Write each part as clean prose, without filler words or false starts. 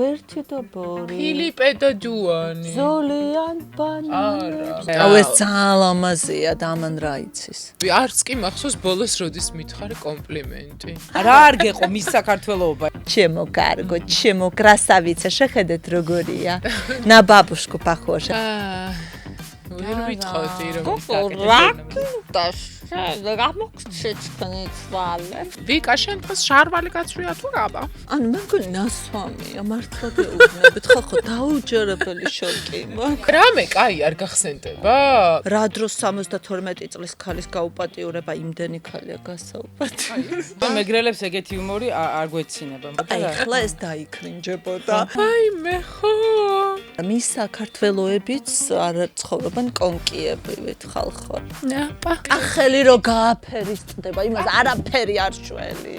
ბერთი და ბორი. ფილიპე და ჯუანი. ზოლიან ბანანებს. არა. ეს ძალიან ლამაზია და ამან რა იცის. არც კი მახსოვს ბოლოს როდის მითხარი კომპლიმენტი. რა არ გეყო მის საქართველოობა. Чему карго, чему красавица, შეხედეთ როგორია. На бабушку похожа. ვერ ვიტყოდი რომ ვიკა შენ დღეს შარვალი გაცვია თუ რაბა? ანუ მე მგონი ნასვამია, მართლა გეუბნებით, ხო დაუჯერებელი შოკი მაქვს. რამე კაი არ გახსენდება? რა დროს 72 წლის ხალის გაუპატიურება იმდენი ხალია გასაუპატიურება. მეგრელებს ეგეთი იუმორი არ გვეცინება. აი ხლა ეს დაიქრინჯებოდა. აი მე ხო. მის საქართველოებიც არ ცხოვრობენ კონკიებივით ხალხო. ნაპა. ახელი რო გააფერისტდება, იმას არაფერი არ შველი.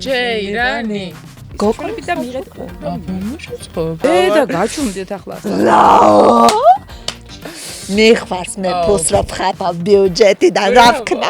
ჯეირანი. გოკლები და მიღეთ. აბა და გაჩუმდეთ ახლა. მიხვარს მე ფულს რო ვხატავ ბიუჯეტიდან რა ვქნა.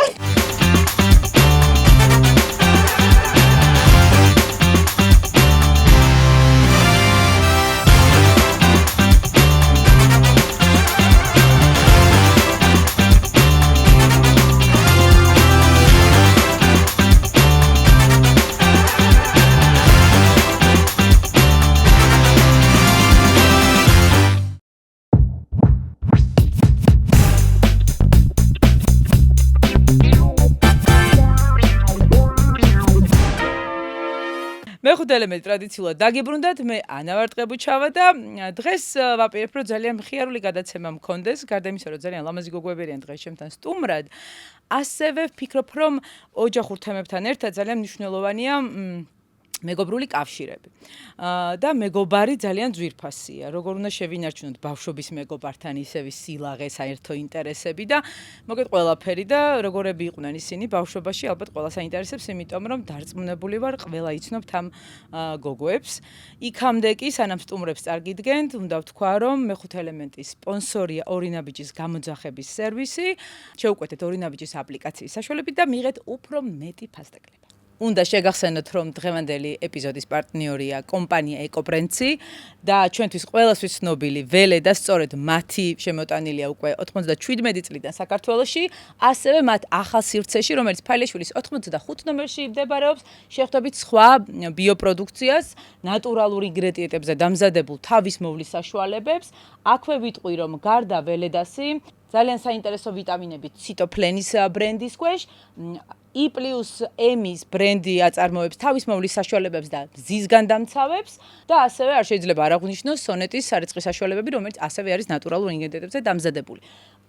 მეხუთე ელემენტი ტრადიციულად დაგიბრუნდათ, მე ანა ვარტყებუჩავა და დღეს ვაპირებ, რომ ძალიან მხიარული გადაცემა მქონდეს, გარდა იმისა, რომ ძალიან ლამაზი გოგოები არიან დღეს ჩემთან სტუმრად, ასევე ვფიქრობ, რომ ოჯახურ თემებთან ერთად ძალიან მნიშვნელოვანია მეგობრული კავშირები. და მეგობარი ძალიან ძვირფასია. როგორ უნდა შევინარჩუნოთ ბავშვობის მეგობართან ისევ სილაღე, საერთო ინტერესები და მოგეთ ყველაფერი და როგორები იყვნენ ისინი ბავშვობაში, ალბათ ყველას აინტერესებს, იმიტომ რომ დარწმუნებული ვარ, ყველა იცნობთ ამ გოგოებს. იქამდე კი სანამ სტუმრებს წარგიდგენთ, უნდა ვთქვა, რომ მეხუთე ელემენტის სპონსორია ორინაბიჯის გამოძახების სერვისი. შევუკვეთეთ ორინაბიჯის აპლიკაციის საშუალებით და მიიღეთ უფრო მეტი ფასტეკლება. უნდა შეგახსენოთ, რომ დღევანდელი ეპიზოდის პარტნიორია კომპანია ეკობრენცი და ჩვენთვის ყველასთვის ცნობილი ველე და სწორედ მათი შემოტანილია უკვე 97 წლიდან საქართველოში, ასევე მათ ახალ სივრცეში, რომელიც ფაილაშვილის 85 ნომერში მდებარეობს, შეხვდებით სხვა ბიოპროდუქციას, ნატურალურ ინგრედიენტებზე დამზადებულ თავისმოვლის საშუალებებს. აქვე ვიტყვი, რომ გარდა ველედასი ძალიან საინტერესო ვიტამინები ციტოფლენის ბრენდის ქვეშ, E+M-ის ბრენდი აწარმოებს თავისმოვლის საშუალებებს და მზისგან დამცავებს და ასევე არ შეიძლება არ აღვნიშნოს სონეტის სარეწყლის საშუალებები, რომელიც ასევე არის ნატურალურ ინგრედიენტებზე დამზადებული.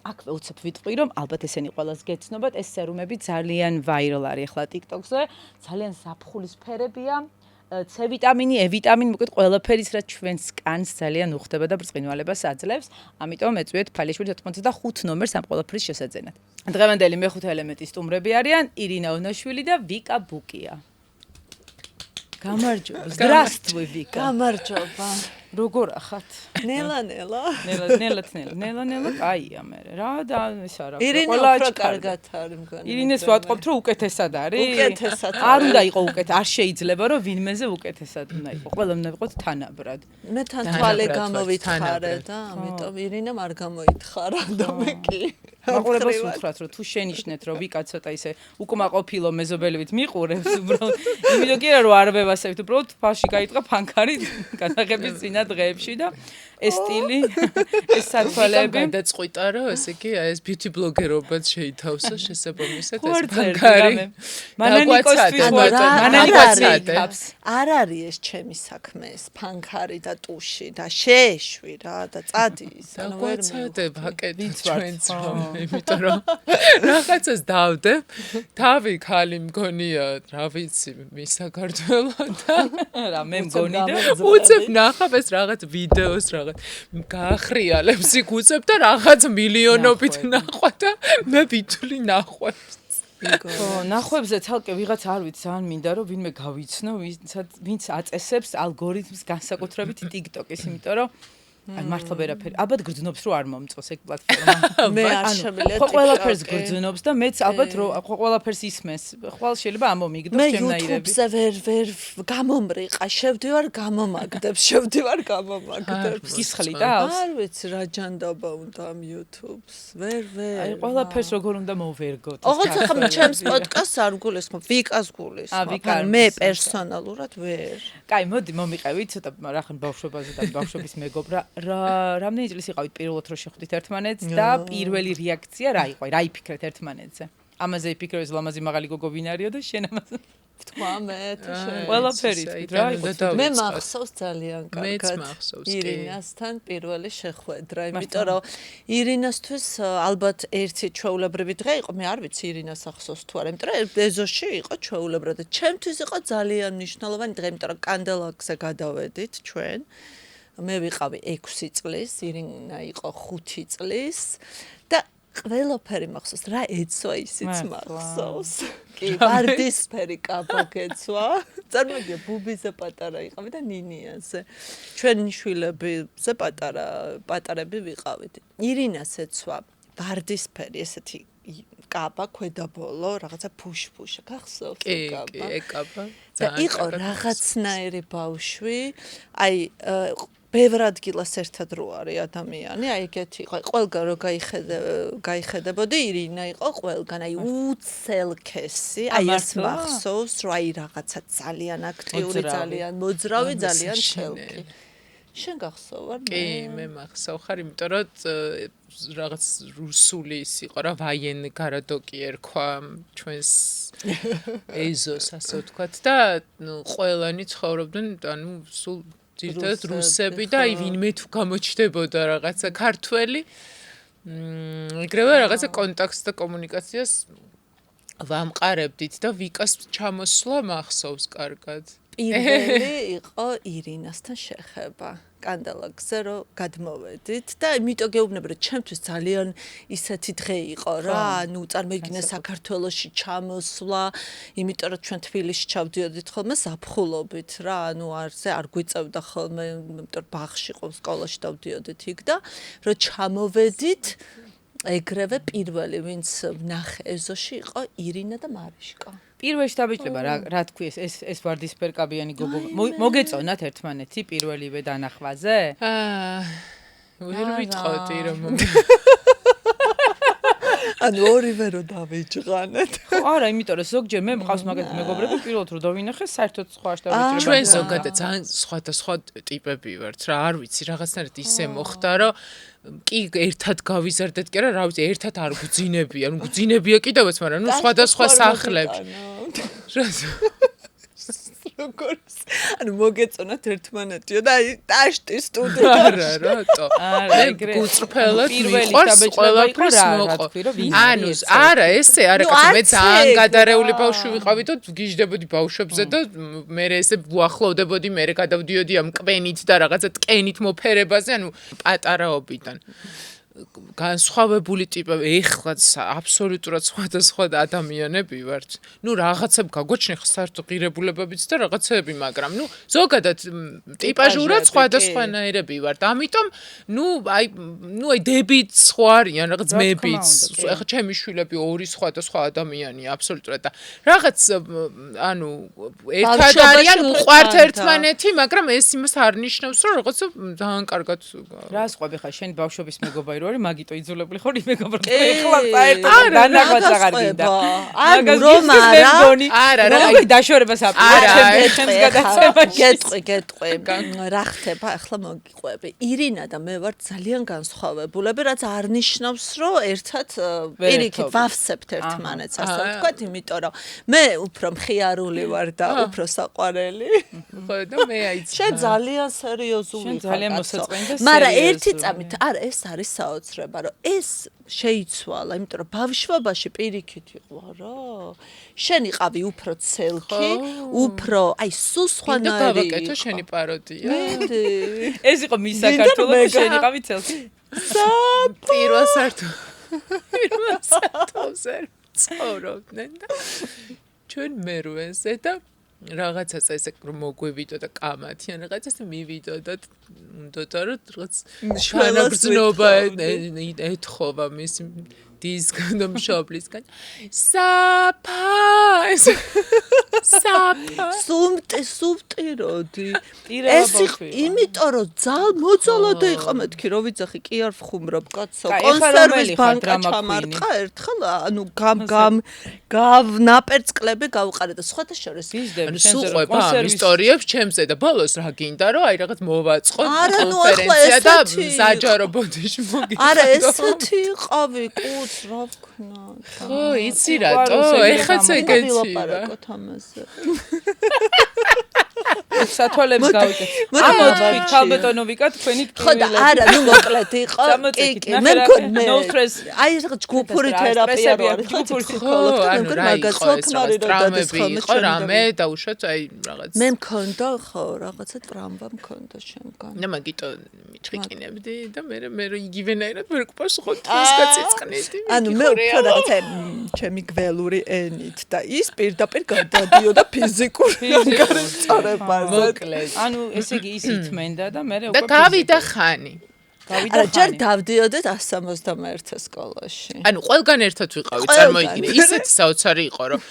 აქვე უცებ ვიტყვი, რომ ალბათ ესენი ყველას გეცნობათ, ეს სერუმები ძალიან ვაირალ არის ახლა TikTok-ზე, ძალიან ზაფხულისფერებია. C ვიტამინი, E ვიტამინი, მოგეთ ყველაფერის რაც ჩვენს კანს ძალიან უხდება და ბრწყინვალებას აძლევს. ამიტომ ეწვიეთ ფაილაშვილის 85 ნომერს ამ ყველაფრის შესაძენად. დღევანდელი მეხუთე ელემენტის სტუმრები არიან ირინა ონაშვილი და ვიკა ბუკია. გამარჯობა. Здравствуй, ვიკა. გამარჯობა. როგორ ახათ? ნელა. ნელა, კაია მე. რა და ისა რა. ირინა უფრო კარგად არის მგონი. ირინეს ვატყობთ, რომ უკეთესად არის? უკეთესად. არ უნდა იყო უკეთესად, არ შეიძლება, რომ ვინმეზე უკეთესად უნდა იყო. ყველა უნდა ვიყოთ თანაბრად. მე თან თვალე გამოვითხარე და ამიტომ ირინამ არ გამოითხარა და მე კი. მაყურებელს უთხრათ, რომ თუ შენიშნეთ, რომ ვიკა ცოტა ისე უკმაყოფილო მეზობელივით მიყურებს, უბრალოდ იმიტომ კი არა, რომ არ ვევასებთ, უბრალოდ ფაში გაიტყა ფანქარი გადაღების წინა დღეებში და ეს სტილი, ეს სათვალეები გადაწყვიტა, რომ ესე იგი ეს ბიუთი ბლოგერობაც შეითავსო შესაბამისად ეს ფანქარი. მანანიკოსთვის არ არის ეს ჩემი საქმე, ეს ფანქარი და ტუში და შეეშვი რა და წადი ის. დაგვაცადებ აკეთებ ჩვენც რომ იმიტომ რომ რაღაცას დავდებ, თავი ხალი მგონია, რა ვიცი, მის საქართველო და რა მე მგონი და უცებ ნახავ ეს რაღაც ვიდეოს რაღაც გაახრიალებს იქ უცებ და რაღაც მილიონობით ნახვა და მე ვიტვლი ნახვებს. ხო, ნახვებზე თალკე ვიღაც არ ვიცი, ძალიან მინდა რომ ვინმე გავიცნო, ვინც აწესებს ალგორითმს განსაკუთრებით TikTok-ის, იმიტომ რომ აი მართლა ვერაფერი. ალბათ გრძნობს რომ არ მომწოს ეგ პლატფორმა. მე არ შემიძლია ხო ყველაფერს გრძნობს და მეც ალბათ რომ ყველაფერს ისმენს. ხვალ შეიძლება ამომიგდოს მე ჩემნაირები. YouTube-ზე ვერ გამომრიყა, შევდივარ გამომაგდებს, შევდივარ გამომაგდებს. ისხლი დავს? არ ვიცი რა ჯანდაბა უნდა ამ YouTube-ს. ვერ. აი ყველაფერს როგორ უნდა მოვერგოთ. ოღონდ ახლა ჩემს პოდკასტს არ გულისხმობ, ვიკას გულისხმობ. მე პერსონალურად ვერ. კაი, მოდი მომიყევით ცოტა რახან ბავშვობაზე და ბავშვობის მეგობრა. რამდენი წლის იყავით პირველად რო შეხვდით ერთმანეთს და პირველი რეაქცია რა იყო? რა იფიქრეთ ერთმანეთზე? ამაზე იფიქრე ეს ლამაზი მაღალი გოგო ვინ არისო და შენ ამაზე თქვა მე თუ შენ. ყველაფერი რა იყო? მე მახსოვს ძალიან კარგად. მეც მახსოვს კი. ირინასთან პირველი შეხვედრა, იმიტომ რომ ირინასთვის ალბათ ერთი ჩვეულებრივი დღე იყო, მე არ ვიცი ირინას ახსოვს თუ არა, იმიტომ რომ ეზოში იყო ჩვეულებრივად და ჩემთვის იყო ძალიან მნიშვნელოვანი დღე, იმიტომ რომ კანდელაკზე გადავედით ჩვენ. მე ვიყავი 6 წლის, ირინა იყო 5 წლის და ყველაფერი მახსოვს, რა ეცვა ისიც მახსოვს. კი, ვარდისფერი კაბა გეცვა. წარმოგიდგენთ, ბუბიზე პატარა იყავი და ნინიაზე. ჩვენი შვილებზე პატარები ვიყავით. ირინას ეცვა ვარდისფერი ესეთი კაბა ქვედაბოლო, რაღაცა ფუშფუშა, გახსოვს კი, ეგ კაბა. და იყო რაღაცნაირი ბავშვი, აი ბევრ ადგილას ერთად რო არის ადამიანი, აი ეგეთი იყო. ყველგან რო გაიხედებოდი, ირინა იყო ყველგან, აი უცელქესი, აი ეს მახსოვს, რომ აი რაღაცა ძალიან აქტიური, ძალიან მოძრავი, ძალიან შელკი. შენ გახსოვარ? კი, მე მახსოვ ხარ, იმიტომ რომ რაღაც რუსული ის იყო რა ვაიენ გარადოკი ერქვა ჩვენს ეზოს ასე ვთქვათ და ყველანი ცხოვრობდნენ, ანუ სულ ძირითადად რუსები და აი ვინმე თუ გამოჩნდებოდა რაღაცა ქართველი ეგრევე რაღაცა კონტაქტს და კომუნიკაციას ვამყარებდით და ვიკას ჩამოსვლა მახსოვს კარგად. პირველი იყო ირინასთან შეხება. კანდალაკზე რო გადმოვედით და იმიტომ გეუბნები რომ ჩემთვის ძალიან ისეთი დღე იყო რა, ანუ წარმოგიდგენთ საქართველოში ჩამოსვლა, იმიტომ რომ ჩვენ თბილისში ჩავდიოდით ხოლმე ზაფხულობით რა, ანუ არ გვიწევდა ხოლმე, იმიტომ რომ ბაღში ყო სკოლაში დავდიოდით იქ და რომ ჩამოვედით ეგრევე პირველი ვინც ვნახე ეზოში იყო ირინა და მარიშკა. პირველში დაბეჭდება რა თქვი ეს ვარდისფერკაბიანი გოგო მოგეწონათ ერთმანეთი პირველივე დანახვაზე? ვერ ვიტყოდი რომ ანუ ორივე რო დავიჭღანეთ. ხო არა, იმიტომ რომ ზოგჯერ მე მყავს მაგათი მეგობრები პირველად რო დავინახე, საერთოდ სხვაში დავიჭრება. ჩვენ ზოგადად ძალიან სხვადასხვა ტიპები ვართ რა, არ ვიცი, რაღაცნაირად ისე მოხდა რომ კი ერთად გავიზარდეთ კი არა, რა ვიცი, ერთად არ გვძინებია, ანუ გვძინებია კიდევაც, მაგრამ ნუ სხვადასხვა სახლები. როგორც ანუ მოგეწონათ ერთმანეთიო და აი ტაშტი სტუდია. არა, რატო? მე გუწრფელად მიყვარს ყველაფრის მოყო. ანუ არა, ესე არა, კაცო, მე ძალიან გადარეული ბავშვი ვიყავი და გიждდებოდი ბავშვებზე და მე ესე ვუახლოვდებოდი, მე გადავდიოდი ამ მკვენით და რაღაცა ტკენით მოფერებაზე, ანუ პატარაობიდან. განსხვავებული ტიპები, ეხლაც აბსოლუტურად სხვადასხვა ადამიანები ვართ. ნუ რაღაცებ გაგვაჩნია საერთო ღირებულებებიც და რაღაცები, მაგრამ ნუ ზოგადად ტიპაჟურად სხვადასხვანაირები ვართ. ამიტომ ნუ აი დებიც სხვა არიან, რაღაც მებიც. ეხლა ჩემი შვილები ორი სხვადასხვა ადამიანია აბსოლუტურად და რაღაც ანუ ერთად არიან უყვართ ერთმანეთი, მაგრამ ეს იმას არ ნიშნავს, რომ რაღაცა ძალიან კარგად რა სხვები ხარ შენ ბავშვობის მეგობარი რო არის მაგიტო იძულებული ხარ იმეგობრად ეხლა საერთოდ დანახვაც აღარ გინდა ანუ რომ არა რა დაშორებას აპრიჩებდი ჩემს გადაცემაში გეტყვი რა ხდება ახლა მოგიყვები ირინა და მე ვარ ძალიან განსხვავებულები რაც არ ნიშნავს რომ ერთად პირიქით ვავსებთ ერთმანეთს ასე ვთქვათ იმიტომ რომ მე უფრო მხიარული ვარ და უფრო საყვარელი ხო და მე აიცი შენ ძალიან სერიოზული ხარ ძალიან მოსაწყენი და მაგრამ ერთი წამით არა ეს არის საოცრება რომ ეს შეიცვალა იმიტომ რომ ბავშვობაში პირიქით იყო რა შენ იყავი უფრო ცელკი უფრო აი სულ სხვანაირი იყო გავაკეთო შენი პაროდია ეს იყო მის საქართველოს შენ იყავი ცელკი პირველ სართულზე ცხოვრობდნენ და ჩვენ მერვენზე და რაღაცას ესე რომ მოგვივიდო და კამათი ან რაღაცას მივიდო და უნდა რომ რაღაც შანაგრძნობა ეთხოვა მის დისგან და მშობლისგან საფას სუმტიროდი ეს იმიტომ რომ მოძალადე იყო მეთქი რომ ვიძახი კი არ ვხუმრობ კაცო კონსერვის ბანკა ჩამარტყა ერთხელ ანუ ნაპერწკლები გავყარე და სხვათა შორის ანუ სუყვება ამ ისტორიებს ჩემზე და ბოლოს რა გინდა რომ აი რაღაც მოვაწყო კონფერენცია და საჯარო ბოდიში მოგიწევ არა ესეთი იყავი კუც რა ვქნა ხო იცი რატო ეხაც ეგეთია სათვალებს გავიკეთე ამოთქვი ქალბეტონოვიკა თქვენი ხო და არა ნუ მოკლედ იყო კი მე მგონი აი რაღაც ჯგუფური თერაპია რო არის ფსიქოლოგი მე მგონი მაგას ხოქმარი რო დადეს ხო რამე დაუშვათ აი რაღაც მე მქონდა ხო რაღაცა ტრამვა მქონდა შემგან და მაგიტო მიჭყინებდი და მე რო იგივენაირად ვერ გპასუხობ თავს გაწიწყნიდი ანუ მე უფრო რაღაცა ჩემი გველური ენით და ის პირდაპირ გადადიოდა ფიზიკური მოკლედ ანუ ესე იგი ის ითმენდა და მე და გავიდა ხანი არა ჯერ დავდიოდეთ 161 სკოლაში ანუ ყველგან ერთად ვიყავით წარმოიდგინე ისეთი საოცარი იყო რომ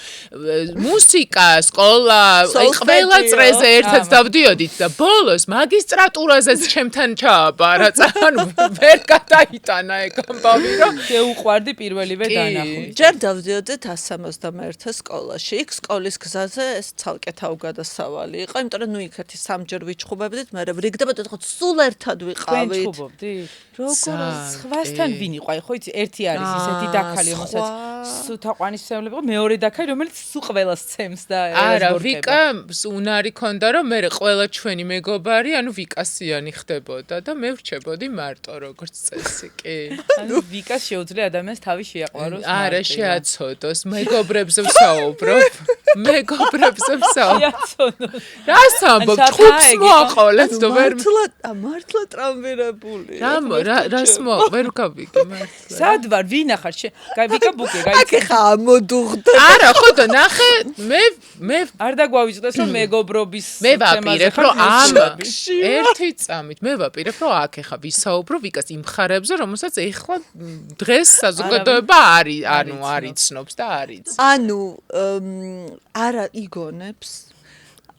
მუსიკა სკოლა აი ყველა წრეზე ერთად დავდიოდით და ბოლოს მაგისტრატურაზეც ჩემთან ჩააბარა ანუ ვერ გადაიტანა ეგ ამბავი რომ შეუყვარდი პირველივე დანახული ჯერ დავდიოდეთ 161 სკოლაში იქ სკოლის გზაზე ეს ცალკე თავგადასავალი იყო იმიტომ რომ ნუ იქ ერთი სამჯერ ვიჩხუბებდით მე რიგდებოდა ხო სულ ერთად ვიყავით როგორ სხვასთან ვინ იყო? აი ხო იცი, ერთი არის ისეთი დაქალი, რომელსაც სულ თაყვანისმცემლები, მეორე დაქალი, რომელიც სულ ყველას ცემს და არა, ვიკა უნარი ქონდა, რომ მე ყველა ჩვენი მეგობარი, ანუ ვიკასიანი ხდებოდა და მე ვრჩებოდი მარტო როგორც წესი, კი. ანუ ვიკას შეუძლია ადამიანს თავი შეაყვაროს. არა, შეაცოდოს, მეგობრებზე ვსაუბრობ. მეგობრებზე ვსაუბრობ. რას ამბობ? ჭუბს მოაყოლეთ და ვერ მართლა ტრამვირებული. რას ვერ გავიგე მართლა. სად ვარ? ვინ ახარ? ვიკა ბუკე, გაიცე. აქ ხა ამოდუხდა. არა, ხო და ნახე, მე არ დაგვავიწყდეს რომ მეგობრობის მე ვაპირებ რომ ამ ერთი წამით მე ვაპირებ რომ აქ ხა ვისაუბრო ვიკას იმ ხარებზე, რომელსაც ეხლა დღეს საზოგადოება არის, ანუ არიცნობს და არის. ანუ არა იგონებს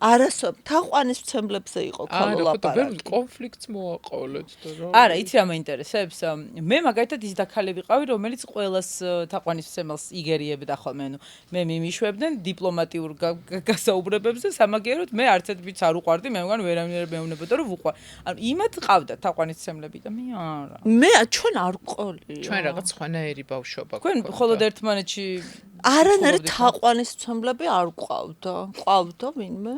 არასო თაყვანისმცემლებზე იყო ხოლო ლაპარაკი. არა, კონფლიქტს მოაყოლეთ და რა. არა, იცი რა მაინტერესებს? მე მაგალითად ის დაქალი ვიყავი, რომელიც ყველას თაყვანისმცემელს იგერიებდა ხოლმე, ანუ მე მიმიშვებდნენ დიპლომატიურ გასაუბრებებზე, სამაგიეროდ მე არც ერთ ვიცი არ უყვარდი, მე მგონი ვერავინ მეუბნებოდა რომ ვუყვარ. ანუ იმათ ყავდა თაყვანისმცემლები და მე არა. მე ჩვენ არ ყოლია. ჩვენ რაღაც ხვანაერი ბავშვობა. თქვენ მხოლოდ ერთმანეთში არანაირი თაყვანისმცემლები არ ყავდა. ყავდა ვინმე?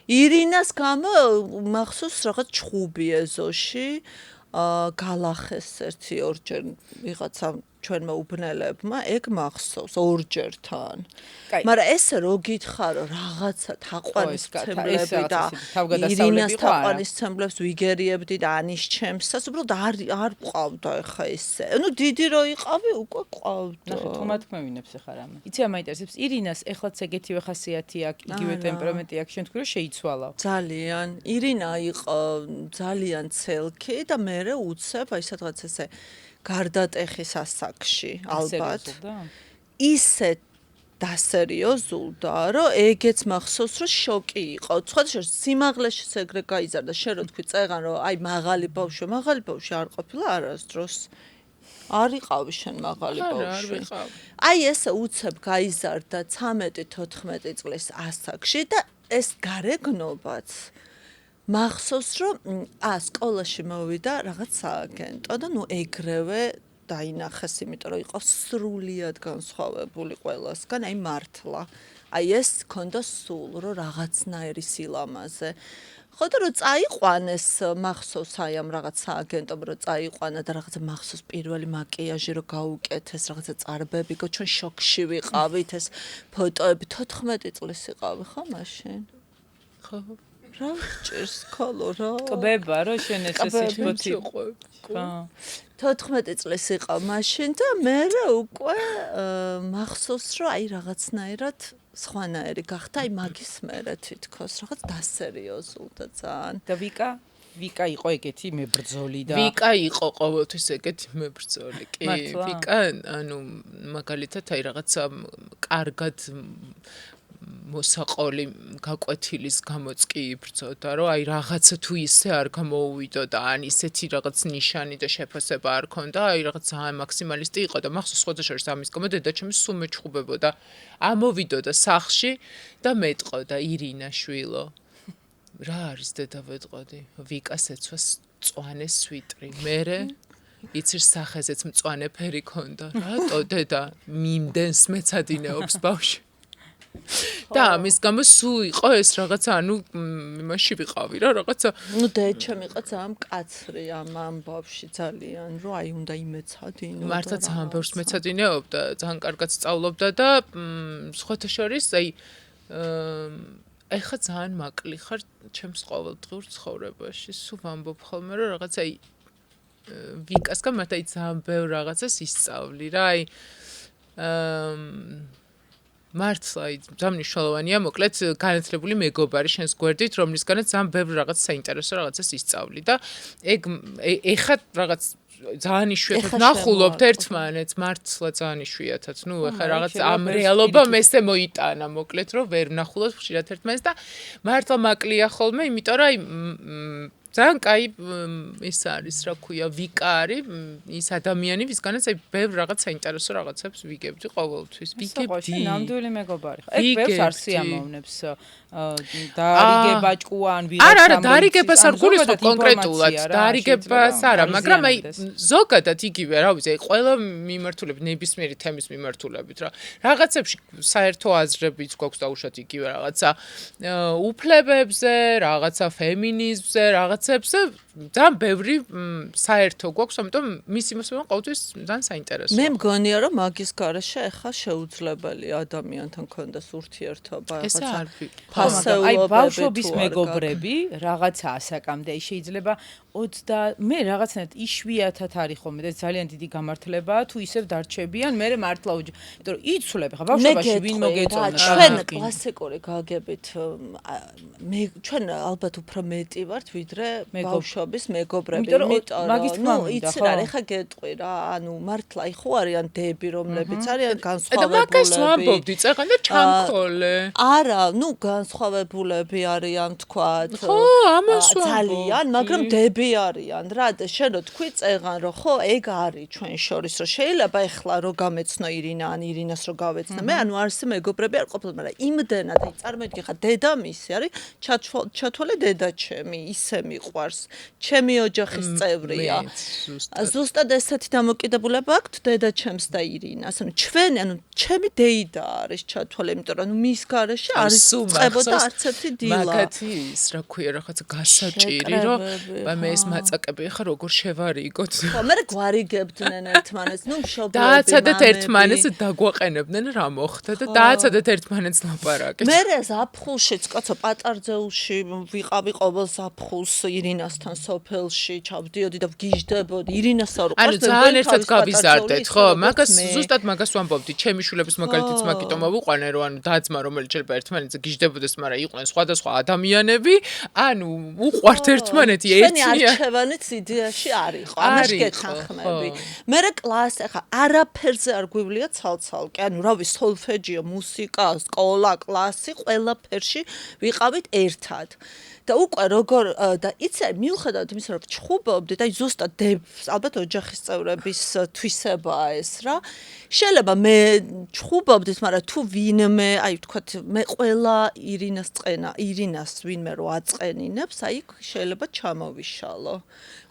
ირინას გამო მახსოვს რაღაც ჩხუბი ეზოში გალახეს ერთი ორჯერ ვიღაცა ჩვენმა უბნელებმა ეგ მახსოვს ორჯერ თან. მაგრამ ესე რო გითხარო რაღაცა თაყვანისმცემლები და ირინას თაყვანისმცემლებს ვიგერიებდი და ანიშჩემსაც უბრალოდ არ ყავდა ხა ესე. ანუ დიდი რო იყავი უკვე ყავდა. ნახე თუ მათქმევინებს ხარ ამე. იცი რა მაინტერესებს? ირინას ეხლაც ეგეთივე ხასიათი აქვს, იგივე ტემპერამენტი აქვს, შენ თქვი რომ შეიცვალა. ძალიან. ირინა იყო ძალიან ცელქი და მე უცებ აი სადღაც ესე გარდატეხის ასაკში ალბათ ისე დასერიოზულდა რომ ეგეც მახსოვს რომ შოკი იყო სხვადასხვა სიმაღლეში ეგრე გაიზარდა შენ რო თქვი წეღან რომ აი მაღალი ბავშვი არ ყოფილა არასდროს არ იყავი შენ მაღალი ბავშვი აი ესე უცებ გაიზარდა 13-14 წლის ასაკში და ეს გარეგნობაც მახსოვს რომ სკოლაში მოვიდა რაღაც სააგენტო და ნუ ეგრევე დაინახეს იმიტომ რომ იყო სრულიად განსხვავებული ყველასგან აი მართლა აი ეს ქონდა სულ რომ რაღაცნაირი სილამაზე ხო და რომ წაიყვანეს მახსოვს აი ამ რაღაც სააგენტომ რომ წაიყვანა და რაღაცა მახსოვს პირველი მაკიაჟი რომ გაუკეთეს რაღაცა წარბები გო ჩვენ შოქში ვიყავით ეს ფოტოები 14 წლის იყავი ხო მაშინ ხო რა ჭირს ხოლო რა ყბება რომ შენ ესე სიტყვი ხო 14 წლის იყავ მაშინ და მე უკვე მახსოვს რომ აი რაღაცნაირად სხვანაირი გახდა, აი მაგის მერე თითქოს რაღაც დასერიოზულდა ძალიან. და ვიკა იყო ეგეთი მებრძოლი და ვიკა იყო ყოველთვის ეგეთი მებრძოლი. კი, მართლა? ვიკა, ანუ მაგალითად აი რაღაცა კარგად მოსაყოლი გაკვეთილის გამოც კი იბრძოდა, რომ აი რაღაცა თუ ისე არ გამოუვიდო და ან ისეთი რაღაც ნიშანი და შეფასება არ ქონდა, აი რაღაც ძალიან მაქსიმალისტი იყო და მახსოვს სხვადასხვა ამის გამო დედაჩემი სულ მეჩხუბებოდა. ამოვიდოდა სახლში და მეტყოდა ირინა შვილო. რა არის დედა ვეტყოდი? ვიკას ეცვას მწვანე სვიტრი. მერე იცის სახეზეც მწვანე ფერი ქონდა. რატო დედა მიმდენს მეცადინეობს ბავშვი? და ამის გამო სულ იყო ეს რაღაცა, ანუ იმაში ვიყავი რა, რაღაცა. ნუ დედაჩემი იყო ძალიან მკაცრი ამ ამბავში ძალიან, რომ აი უნდა იმეცადინო. მართლა ძალიან ბევრს მეცადინეობდა, ძალიან კარგად სწავლობდა და სხვათა შორის აი ეხა ძალიან მაკლი ხარ ჩემს ყოველდღიურ ცხოვრებაში. სულ ვამბობ ხოლმე, რომ რაღაც აი ვიკასგან მართლა აი ძალიან ბევრ რაღაცას ისწავლი რა, აი მართლა ძალიან მნიშვნელოვანია, მოკლედ განათლებული მეგობარი შენს გვერდით, რომლისგანაც ძალიან ბევრ რაღაც საინტერესო რაღაცას ისწავლი და ეგ ეხა რაღაც ძალიან იშვიათად ნახულობთ ერთმანეთს, მართლა ძალიან იშვიათად. ნუ ეხა რაღაც ამ რეალობამ ესე მოიტანა, მოკლედ რომ ვერ ნახულობთ ხშირად ერთმანეთს და მართლა მაკლია ხოლმე, იმიტომ რომ აი ძალიან კაი ის არის, რა ქვია, ვიკა არის ის ადამიანი, ვისგანაც აი ბევრ რაღაც საინტერესო რაღაცებს ვიგებდი ყოველთვის. ვიგებდი. ნამდვილი მეგობარი ხარ. ეგ ბევრს არ სიამოვნებს დარიგება ჭკუან ვიღაცამ. არა, დარიგებას არ გულისხმობ კონკრეტულად, დარიგებას არა, მაგრამ აი ზოგადად იგივე, რა ვიცი, აი ყველა მიმართულებით, ნებისმიერი თემის მიმართულებით რა. რაღაცებში საერთო აზრებიც გვაქვს დაუშვათ იგივე რაღაცა უფლებებზე, რაღაცა ფემინიზმზე, რაღაცებზე ძალიან ბევრი საერთო გვაქვს, ამიტომ მის იმასთან ყოველთვის ძალიან საინტერესოა. მე მგონია, რომ მაგის გარეშე ახლა შეუძლებელია ადამიანთან კონდეს ურთიერთობა, ესა რაღაცა არ ვიყო. აი ბავშვობის მეგობრები რაღაცა ასაკამდე შეიძლება მე რაღაცნაირად იშვიათად არის ხოლმე და ძალიან დიდი გამართლებაა თუ ისევ დარჩებიან მე მართლა იმიტომ რომ იცვლებ ხა ბავშვობაში ვინ მოგეწონა ჩვენ კლასიკური გაგებით ჩვენ ალბათ უფრო მეტი ვართ ვიდრე ბავშვობის მეგობრები იმიტომ რომ იცი რა ეხა გეტყვი რა ანუ მართლა იხო არიან დები რომლებიც არიან განსხვავებულები და მაგას ვამბობდი წეგან და ჩამქოლე არა ნუ განსხვავებულები არიან თქვათ ხო ამას ძალიან მაგრამ დები არიან რა და შენ რო თქვი წეგან რომ ხო ეგ არის ჩვენ შორის რომ შეიძლება ეხლა რო გამეცნო ირინა ან ირინას რო გავეცნო მე ანუ არს მეგობრები არ ყოფილ მაგრამ იმდენად აი წარმოვიდგინე ხა დედამისი არის ჩათვალე დედაჩემი ისე მიყვარს ჩემი ოჯახის წევრია ზუსტად ესეთი დამოკიდებულება აქვს დედაჩემს და ირინას ანუ ჩვენ ანუ ჩემი დეიდა არის ჩათვალე იმიტომ რომ მის გარეშე არის წებოდა არც ერთი დილა მაგათი ის რა ქვია რაღაცა გასაჭირი რომ მე ეს მაწაკები ხა როგორ შევარიგოთ ხო მე გვარიგებდნენ ერთმანეთს ნუ მშობლები დააცადეთ ერთმანეთს დაგვაყენებდნენ რა მოხდა და დააცადეთ ერთმანეთს ლაპარაკით მე ზაფხულშიც კაცო პატარძეულში ვიყავი ყოველ ზაფხულს ირინასთან სოფელში ჩავდიოდი და ვგიჟდებოდი ირინას არ ანუ ძალიან ერთად გავიზარდეთ ხო მაგას ზუსტად მაგას ვამბობდი ჩემი შვილების მაგალითიც მაგიტო მოვუყვანე რომ ანუ დაძმა რომელიც შეიძლება ერთმანეთზე გიჟდებოდეს მაგრამ იყვნენ სხვადასხვა ადამიანები ანუ უყვართ ერთმანეთი ერთია არჩევანიც იდეაში არისო ამაში გეთანხმები მე კლასი ხა არაფერზე არ გვივლია ცალ-ცალკე ანუ რავი სოლფეჯიო მუსიკა სკოლა კლასი ყველაფერში ვიყავით ერთად და უკვე როგორ და იცი მიუხედავად იმისა რომ ჩხუბობდით აი ზუსტად ალბათ ოჯახის წევრების თვისებაა ეს რა შეიძლება მე ჩხუბობდით მაგრამ თუ ვინმე აი ვთქვათ მე ყველა ირინას ვინმე რო აწყენინებს აი შეიძლება ჩამოვიშალო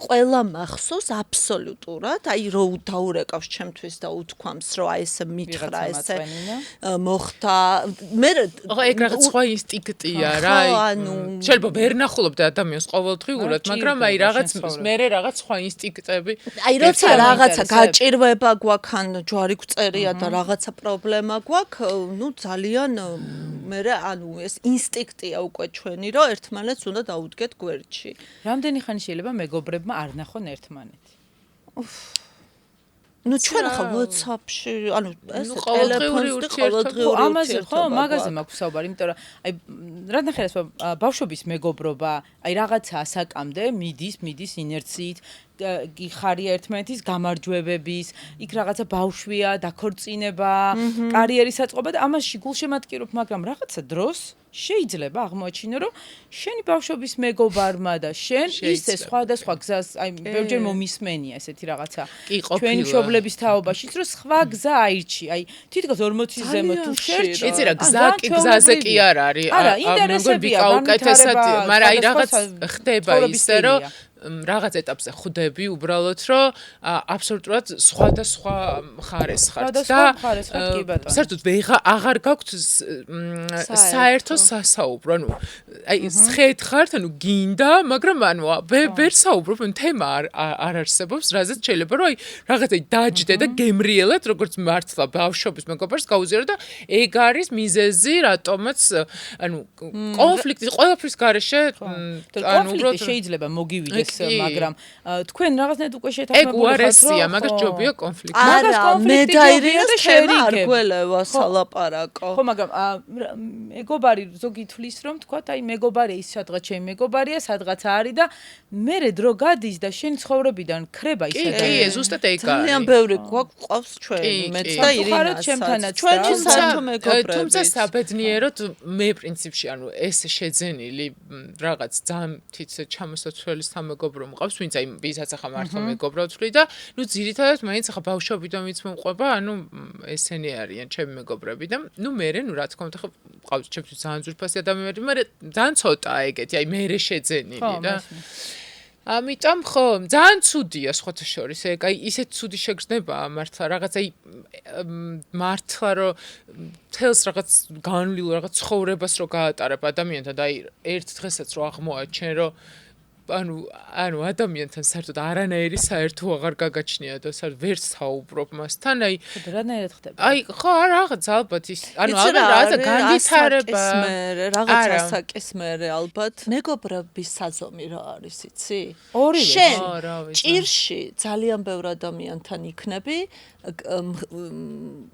ყველა მახსოვს აბსოლუტურად აი რო დაურეკავს ჩემთვის და უთქვამს რომ აი ესე მითხრა ესე მოხდა მე ეგ რაღაც სხვა ინსტინქტია რა შეიძლება ვერ ნახულობდი ადამიანს ყოველდღიურად მაგრამ აი რაღაც მე რაღაც სხვა ინსტინქტები აი როცა რაღაცა გაჭირვება გვაქვს ან ჯვარი გვწერია და რაღაცა პრობლემა გვაქვს ნუ ძალიან მე ანუ ეს ინსტინქტია უკვე ჩვენი რომ ერთმანეთს უნდა დაუდგეთ გვერდში რამდენი ხანი შეიძლება მეგობრებმა არ ნახონ ერთმანეთი ნუ ჩვენ ახლა WhatsApp-ში, ანუ ეს ყოველდღიური ურთიერთობა. ამაზე ხო, მაგაზე მაქვს საუბარი, იმიტომ რომ აი რადგან ბავშვობის მეგობრობა, აი რაღაცა ასაკამდე მიდის ინერციით, გიხარია ერთმანეთის გამარჯვებების, იქ რაღაცა ბავშვია, დაქორწინება, კარიერის აწყობა და ამაში გულშემატკივრობ, მაგრამ რაღაცა დროს შეიძლება აღმოაჩინო, რომ შენი ბავშვობის მეგობარმა და შენ ისე სხვადასხვა გზას, აი ბევრჯერ მომისმენია ესეთი რაღაცა. ჩვენი მშობლების თაობაშიც, რომ სხვა გზა აირჩი. აი თითქოს 40-ის ზემო თუ შერჩი. იცი რა, გზაზე კი არ არის. არა, ინტერესებია, უკეთესად, მაგრამ აი რაღაც ხდება ისე, რომ რაღაც ეტაპზე ხვდები უბრალოდ რომ აბსოლუტურად სხვადასხვა მხარეს ხართ და საერთოდ აღარ გაქვთ საერთო სასაუბრო ანუ აი სხედ ხართ ანუ გინდა მაგრამ ანუ ვერ საუბრობ თემა არ არსებობს რაზეც შეიძლება რომ აი რაღაცა დაჯდე და გემრიელად როგორც მართლა ბავშვობის მეგობარს გაუზიარო და ეგ არის მიზეზი რატომაც ანუ კონფლიქტი ყველაფრის გარეშე ანუ უბრალოდ შეიძლება მოგივიდეს მაგრამ თქვენ რაღაცნაირად უკვე შეთანხმებული ხართ რომ ეგ უარესია მაგას ჯობია კონფლიქტი არა მე და ირინას თემა არ გველევა სალაპარაკო ხო მაგრამ მეგობარი ზოგი თვლის რომ თქვა აი მეგობარია ის სადღაც ჩემი მეგობარია სადღაც არის და მერე დრო გადის და შენ ცხოვრებიდან ქრება ისე კი ზუსტად ეგ არის ძალიან ბევრი გვყავს ჩვენ მეც და ირინას ჩვენი საერთო მეგობრები თუმცა საბედნიეროდ მე პრინციპში ანუ ეს შეძენილი რაღაც ძალიან თითქოს ჩამოსაცვლელი სამეგობრო მყავს ვინც აი ვისაც ახლა მართლა მეგობრობთ და ნუ ძირითადად მაინც ახლა ბავშვობიდან ვინც მომყვება ანუ ესენი არიან ჩემი მეგობრები და ნუ მე ნუ რა თქმა უნდა ხა მყავს ჩემთვის ძალიან ძვირფასი ადამიანები მაგრამ ძალიან ცოტაა ეგეთი აი მე შეძენილი რა ამიტომ ხო ძალიან ცუდია სხვათა შორის ეგ აი ისეთ ცუდი შეგრძნება მართლა რაღაც აი მართლა რომ თელს რაღაც განვლილ რაღაც ცხოვრებას რო გაატარებ ადამიანთან და აი ერთ დღესაც რო აღმოაჩენ რომ ანუ ადამიანთან საერთოდ არანაირი საერთო აღარ გაგაჩნია და საერთოდ ვერ საუბრობ მასთან აი რანაირად ხდება აი ხო რაღაც ალბათ ის ანუ ალბათ რაღაცა განვითარება რაღაც ასაკის მერე ალბათ მეგობრების საზომი რა არის იცი ორივე შენ ჭირში ძალიან ბევრ ადამიანთან იქნები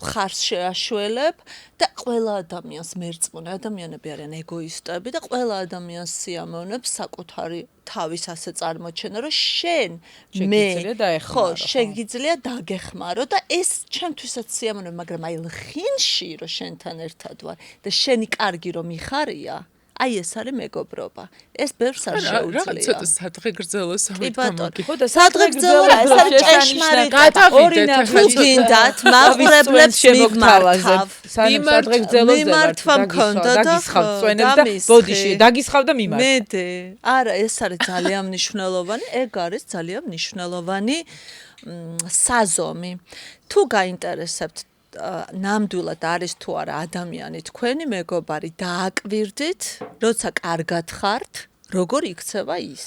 ხარს შეაშველებ და ყველა ადამიანს მერწმუნე ადამიანები არიან ეგოისტები და ყველა ადამიანს სიამოვნებს საკუთარი თავის ასე წარმოჩენა რომ შენ მე ხო შეგიძლია დაგეხმარო და ეს ჩემთვისაც სიამოვნებაა მაგრამ აი ლხინში რომ შენთან ერთად ვარ და შენი კარგი რომ იხარია აი ეს არის მეგობრობა ეს ბევრს არ შეუძლია ცოტა სადღე გრძელოს ხო და სადღე გრძელო ეს არის ჭეშმარიტ გინდათ მაყურებლებს მივმართავ სადღე გრძელოს მიმართვა მქონდა და დაგისხავ და ბოდიში დაგისხავ და მიმართ მედი არა ეს არის ძალიან მნიშვნელოვანი ეგ არის ძალიან მნიშვნელოვანი საზომი თუ გაინტერესებთ ნამდვილად არის თუ არა ადამიანი თქვენი მეგობარი დააკვირდით, როცა კარგად ხართ, როგორ იქცევა ის.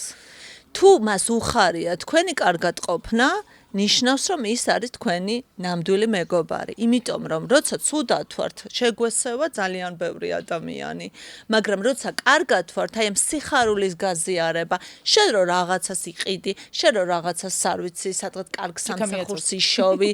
თუ მას უხარია თქვენი კარგად ყოფნა, ნიშნავს რომ ის არის თქვენი ნამდვილი მეგობარი. იმიტომ რომ როცა ცუდად ვართ, შეგვესევა ძალიან ბევრი ადამიანი, მაგრამ როცა კარგად ვართ, აი ამ სიხარულის გაზიარება, შენ რო რაღაცას იყიდი, შენ რო რაღაცას არ ვიცი, სადღაც კარგ სამსახურს იშოვი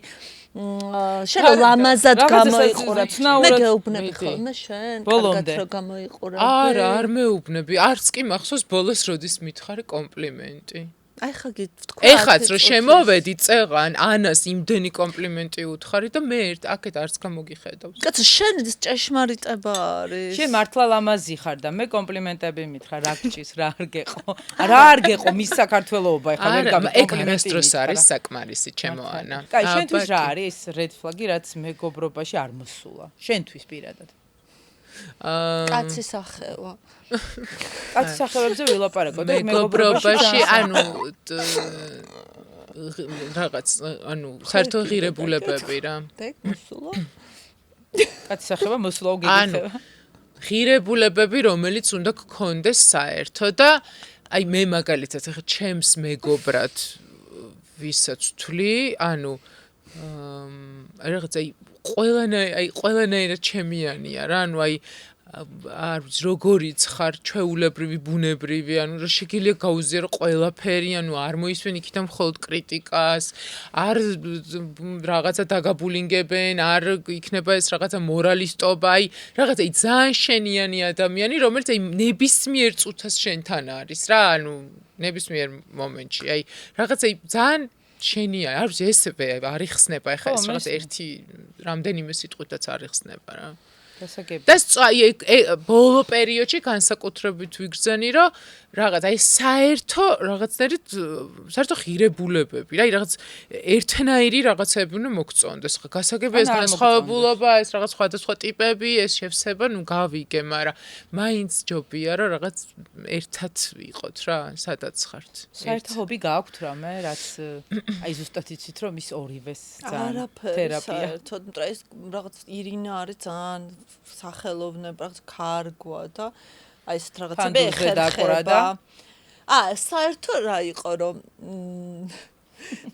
შენ ლამაზად გამოიყურებ მე გეუბნები ხოლმე შენ კარგად რო გამოიყურებ არა არ მეუბნები არც კი მახსოვს ბოლოს როდის მითხარი კომპლიმენტი აი ხა გითქვა ეხაც რომ შემოვედი წეღან ანას იმდენი კომპლიმენტი უთხარი და მე აქეთ არც გამოგიხედავს კაცო შენ ჭეშმარიტება არის შენ მართლა ლამაზი ხარ და მე კომპლიმენტები მითხრა რა გჭის რა არ გეყო რა არ გეყო მის საქართველოობა ეხა ვერ გამიკომპლიმენტი ეს არის საკმარისი ჩემო ანა კაი შენთვის რა არის red flag-ი რაც მეგობრობაში არ მოსულა შენთვის პირადად კაცი სახევა კაცი სახეებზე ვილაპარაკო და მეგობრობაში ანუ რაღაც ანუ საერთო ღირებულებები რა ეგ მოსულა კაცი სახევა მოსულა უგიგიხება ღირებულებები რომელიც უნდა გქონდეს საერთო და აი მე მაგალითად ახლა ჩემს მეგობრად ვისაც ვთვლი ანუ რაღაც აი ყველანაირად ჩემიანია რა ანუ აი არ ვიცი როგორიც ხარ ჩვეულებრივი ბუნებრივი ანუ რა შეგიძლია გაუზიარო ყველაფერი ანუ არ მოისმენ იქიდან მხოლოდ კრიტიკას არ რაღაცა დაგაბულინგებენ არ იქნება ეს რაღაცა მორალისტობა აი რაღაცა ძალიან შენიანი ადამიანი რომელიც აი ნებისმიერ წუთას შენთან არის რა ანუ ნებისმიერ მომენტში აი რაღაცა ძალიან შენია არ ვიცი ესევე არ იხსნება ეხლა ეს რაღაც ერთი რამდენიმე სიტყვითაც არ იხსნება რა და ბოლო პერიოდში განსაკუთრებით ვიგრძენი რომ რაღაც აი საერთო საერთო ღირებულებები რა რაღაც ერთნაირი რაღაცები უნდა მოგწონდეს ხა გასაგებია ეს განსხვავებულობა ეს რაღაც სხვადასხვა ტიპები ეს შევსება ნუ გავიგე მაგრამ მაინც ჯობია რომ რაღაც ერთად ვიყოთ რა სადაც ხართ საერთო ჰობი გააქვთ რამე რაც აი ზუსტად იცით რომ ის ორივეს ძალიან თერაპია საერთოდ მაგრამ ეს რაღაც ირინა არის ძალიან სახელოვნები რაღაც კარგვა და აი ეს რაღაცები ეხერხება. საერთოდ რა იყო რომ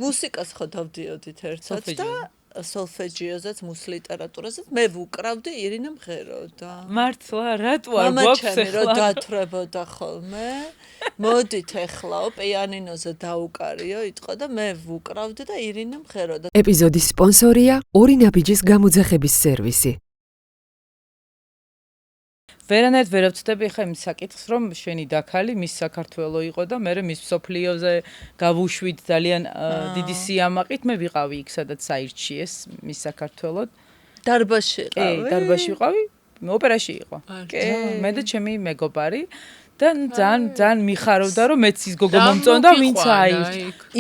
მუსიკას ხო დავდიოდით ერთად და სოლფეჯიოზეც მუს ლიტერატურაზეც მე ვუკრავდი ირინა მღეროდა. მართლა რატო არ გვაქვს ახლა? რომ დათვრებოდა ხოლმე. მოდით ეხლაო პიანინოზე დაუკარიო იტყო და მე ვუკრავდი და ირინა მღეროდა. ეპიზოდის სპონსორია ორი ნაბიჯის გამოძახების სერვისი. ვერანაირად ვერ ვწდები ხა იმ საკითხს რომ შენი დაქალი მის საქართველო იყო და მე მის სოფლიოზე გავუშვით ძალიან დიდი სიამაყით მე ვიყავი იქ სადაც საირჩიეს მის საქართველოდ დარბაზში იყავი დარბაზში ვიყავი ოპერაში იყო მე და ჩემი მეგობარი და ძალიან მიხარობდა რომ მეც ის გოგო მომწონდა ვინც აი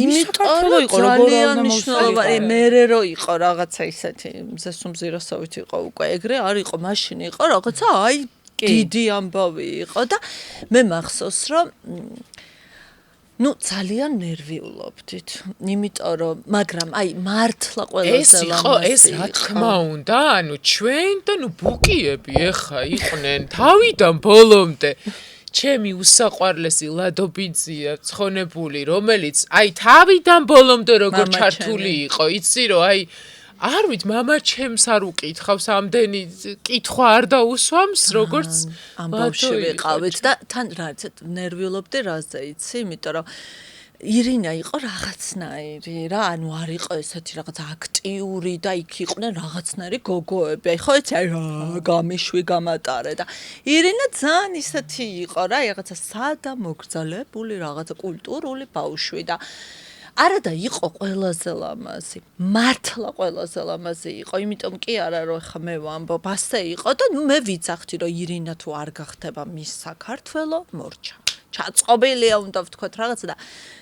იმიტომ იყო ძალიან მნიშვნელოვანი მე რო იყო რაღაცა ისეთი მზესუმზიროსოვით იყო უკვე ეგრე არ იყო მაშინ იყო რაღაცა აი დიდი ამბავი იყო და მე მახსოვს რომ ნუ ძალიან ნერვიულობდით იმიტომ რომ მაგრამ აი მართლა ყველაზე ლამაზი ეს რა თქმა უნდა ანუ ჩვენ და ნუ ბუკიები ეხა იყვნენ თავიდან ბოლომდე ჩემი უსაყვარლესი ლადობიძია ცხონებული რომელიც აი თავიდან ბოლომდე როგორ ჩართული იყო იცი რომ აი არ ვიცი მამა ჩემს არ უკითხავს ამდენი კითხვა არ დაუსვამს როგორც ამბავში ვიყავით და თან რაც ნერვიულობდი რაზე იცი იმიტომ რომ ირინა იყო რაღაცნაირი რა ანუ არ იყო ესეთი რაღაც აქტიური და იქ იყვნენ რაღაცნაირი გოგოები აი ხო იცი აი გამიშვი გამატარე და ირინა ძალიან ისეთი იყო რა რაღაცა სადა მოგრძალებული რაღაცა კულტურული ბავშვი და არადა იყო ყველაზე ლამაზი მართლა ყველაზე ლამაზი იყო იმიტომ კი არა რომ ხა მე ვამბობ ასე იყო და ნუ მე ვიცახთი რომ ირინა თუ არ გახდება მის საქართველო მორჩა ჩაწყობილია უნდა ვთქვათ რაღაცა და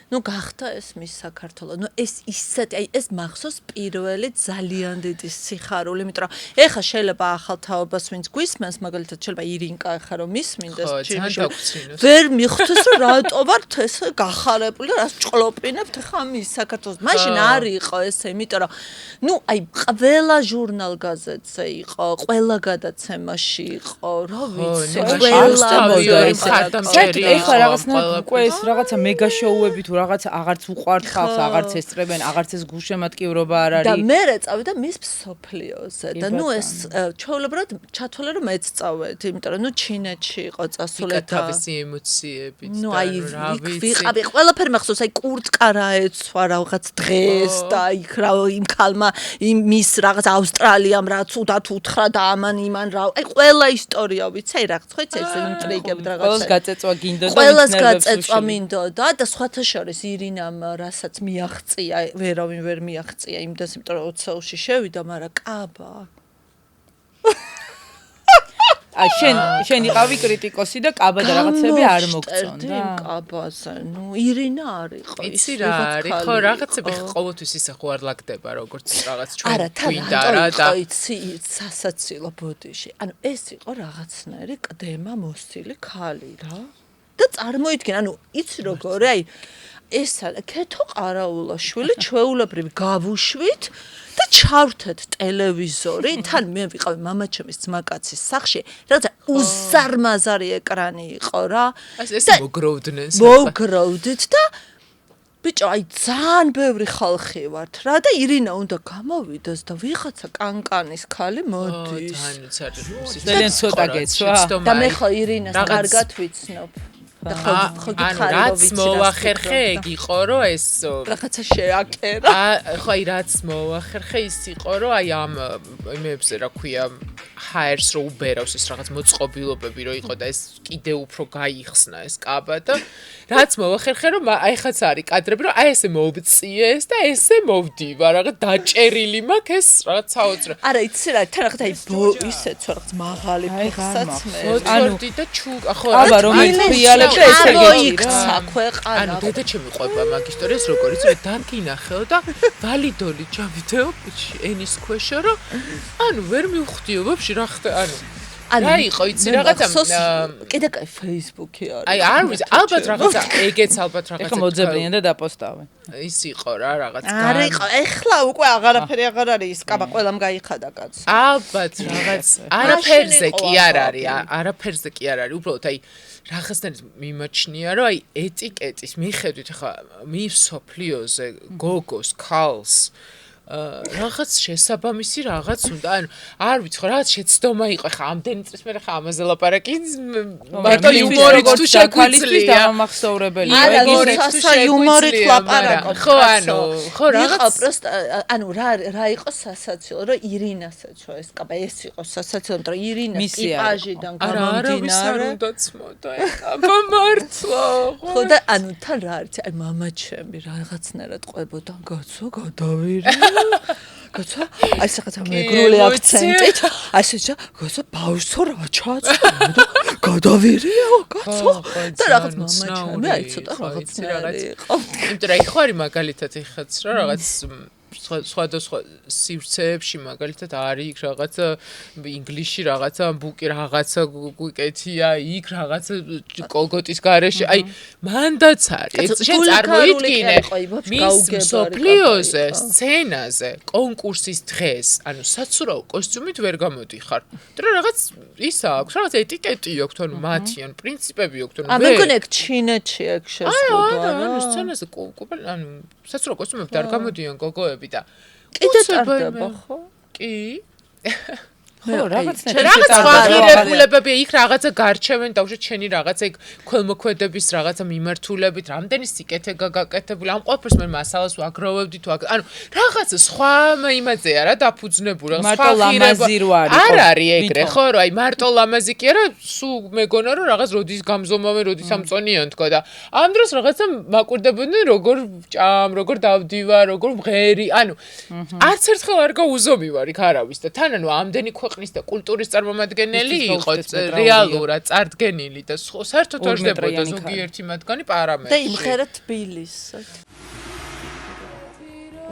ნუ გახდა ეს მის საქართველო ნუ ეს ისეთი აი ეს მახსოვს პირველი ძალიან დიდი სიხარული იმიტომ რომ ეხა შეიძლება ახალ თაობას ვინც გვისმენს მაგალითად შეიძლება ირინკა ახლა რომ მისმინდეს ვერ მიხვდეს რომ რატო ვართ ეს გახარებული და რას ჭყლოპინებთ ხა მის საქართველოს მაშინ არ იყო ესე იმიტომ რომ ნუ აი ყველა ჟურნალ გაზეთზე იყო ყველა გადაცემაში იყო რა ვიცი ეხლა რაღაცნაირად უკვე ეს რაღაცა მეგა შოუები თუ რაღაც აღარც უყვართ ხალხს, აღარც ესწრებენ, აღარც ეს გულშემატკივრობა არ არის. და მერე წავიდა მის სოფლიოზე და ნუ ეს ჩვეულებრივად ჩათვალე რომ მეც წავედი, იმიტომ რომ ნუ ჩინეთში იყო წასული და თავისი ემოციებით და აი ვიყავი ყველაფერი მახსოვს, აი კურტკა რა ეცვა რაღაც დღეს და იქ რა იმ ქალმა იმის რაღაც ავსტრალიამ რაც უდათ უთხრა და ამან იმან რა აი ყველა ისტორია ვიცი, აი რაღაც ხო იცი ეს ინტრიგები რაღაცა. ყველას გაწეწვა გინდოდა და ყველას გაწეწვა მინდოდა და სხვათა შორის ირინამ რასაც მიაღწია, ვერავინ ვერ მიაღწია იმდენს, იმიტომ რომ 20 წელში შევიდა, მაგრამ კაბა. აი შენ იყავი კრიტიკოსი და კაბა და რაღაცები არ მოგწონდა. იმ კაბაზე, ნუ ირინა არ იყო ის. იცი რა არის, ხო რაღაცები ყოველთვის ისე ხო არ ლაგდება, როგორც რაღაც ჩვენ გვინდა რა და იცი სასაცილო ბოდიში. ანუ ეს იყო რაღაცნაირი კდემა მოსილი ქალი რა. და წარმოიდგენ, ანუ იცი როგორი, აი ეს ქეთო ყარაულაშვილი ჩვეულებრივ გავუშვით და ჩავრთეთ ტელევიზორი, თან მე ვიყავი მამაჩემის ძმაკაცის სახლში, რაღაცა უზარმაზარი ეკრანი იყო რა. ეს მოგროვდნენ. მოგროვდით და ბიჭო, აი ძალიან ბევრი ხალხი ვართ რა და ირინა უნდა გამოვიდეს და ვიღაცა კანკანის ხალი მოდის. ძალიან ცოტა გეცვა. და მე ხო ირინას კარგად ვიცნობ. და ხო გითხარი რომ რაც მოახერხე ეგ იყო რომ ეს რაღაცა შეაკერა. ხო აი რაც მოახერხე ის იყო რომ აი ამ იმებზე რა ქვია ჰაერს რო უბერავს ეს რაღაც მოწყობილობები რო იყო და ეს კიდე უფრო გაიხსნა ეს კაბა და რაც მოახერხე რომ აი ხაც არის კადრები რომ აი ესე მოვწიეს და ესე მოვდივა რაღაც დაჭერილი მაქვს ეს რაღაც საოცრად. არა იცი რა თან რაღაც აი ისეც რაღაც მაღალი ფეხსაც მე. ანუ და ხო აბა რომელიც რეალებს ესე მოიქცა ქვეყანა. ანუ დედაჩემი ყვება მაგ ისტორიას როგორიც რომ დაგინახეო და ვალიდოლი ჯავიდეო ბიჭი ენის ქვეშო რომ ანუ ვერ მივხვდიო ვაფშე რა ხდა ანუ რა იყო იცი რაღაცა კიდე კაი Facebook-ი არის. აი არ ვიცი ალბათ რაღაცა ეგეც ალბათ რაღაცა ეხლა მოძებნიან და დაპოსტავენ. ის იყო რა რაღაც არა იყო ეხლა უკვე აღარაფერი აღარ არის ის კაბა ყველამ გაიხადა კაცო. ალბათ რაღაც არაფერზე კი არ არის არაფერზე კი არ არის უბრალოდ აი რაღაცნაირად მიმაჩნია რომ აი ეტიკეტის მიხედვით ახლა მისოფლიოზე გოგოს ქალს რაღაც შესაბამისი რაღაც უნდა ანუ არ ვიცი ხო რაღაც შეცდომა იყო ხა ამდენი წლის მერე ხა ამაზე ლაპარაკი მარტო იუმორით თუ შეგვიძლია დამახსოვრებელია ეგ ისე იუმორით ლაპარაკობ ხო ანუ ხო რაღაც პროსტ ანუ რა იყო სასაცილო რომ ირინასაც ხო ეს კაბა ეს იყო სასაცილო რომ ირინას ტიპაჟიდან გამომდინარე უნდა ეს კაბა მართლა ხო და ანუ თან რა არის აი მამაჩემი რაღაცნაირად ყვებოდა გაცო გადავირი გაცო აი რაღაცა მეგრული აქცენტით ასე გაცო ბავშვო რა ჩაწყდა გადავირიო გაცო და რაღაც მამაჩემი აი ცოტა რაღაცნაირი იყო იმიტომ რომ ხო არის მაგალითად ეხაც რა რაღაც სხვადასხვა სივრცეებში მაგალითად არის რაღაცა ინგლისში რაღაცა ბუკი რაღაცა გუკეთია იქ რაღაცა კოლგოტის გარეშე აი მანდაც არის შენ წარმოიდგინე მის სოფლიოზე სცენაზე კონკურსის დღეს ანუ საცურაო კოსტიუმით ვერ გამოდიხარ და რაღაც ისა აქვს რაღაც ეტიკეტი აქვს ანუ მათი ანუ პრინციპები აქვს ანუ მე მგონი ეგ ჩინეთში ეგ შეზღუდვა ანუ სცენაზე ანუ საცურაო კოსტიუმით არ გამოდიან გოგოები და კიდე ტარდება ხო? კი. ხო, რაღაც ღირებულებები იქ რაღაცა გარჩევენ და უშუალოდ შენი რაღაცა იქ ქველმოქმედების რაღაცა მიმართულებით, რამდენი სიკეთე გაგაკეთებული, ამ ყველაფერს მე მასალას ვაგროვებდი თუ ანუ რაღაცა სხვა იმაზეა რა დაფუძნებული, სხვა ღირებულება. არ არის ეგრე, ხო, რა, აი მარტო ლამაზი კი არა, სულ მეგონა რომ რაღაც როდის გამზომავენ, როდის ამწონიან თქო და ამ დროს რაღაცა მაკვირდებოდნენ როგორ ჭამ, როგორ დავდივა, როგორ მღერი, ანუ არც ერთხელ არ გაუზომივარ იქ არავის და თან ანუ ამდენი ქვეყნის და კულტურის წარმომადგენელი იყო რეალურად წარდგენილი და საერთოდ არ შდებოდა ზოგიერთი მათგანი პარამეტრი. და იმღერა თბილისად.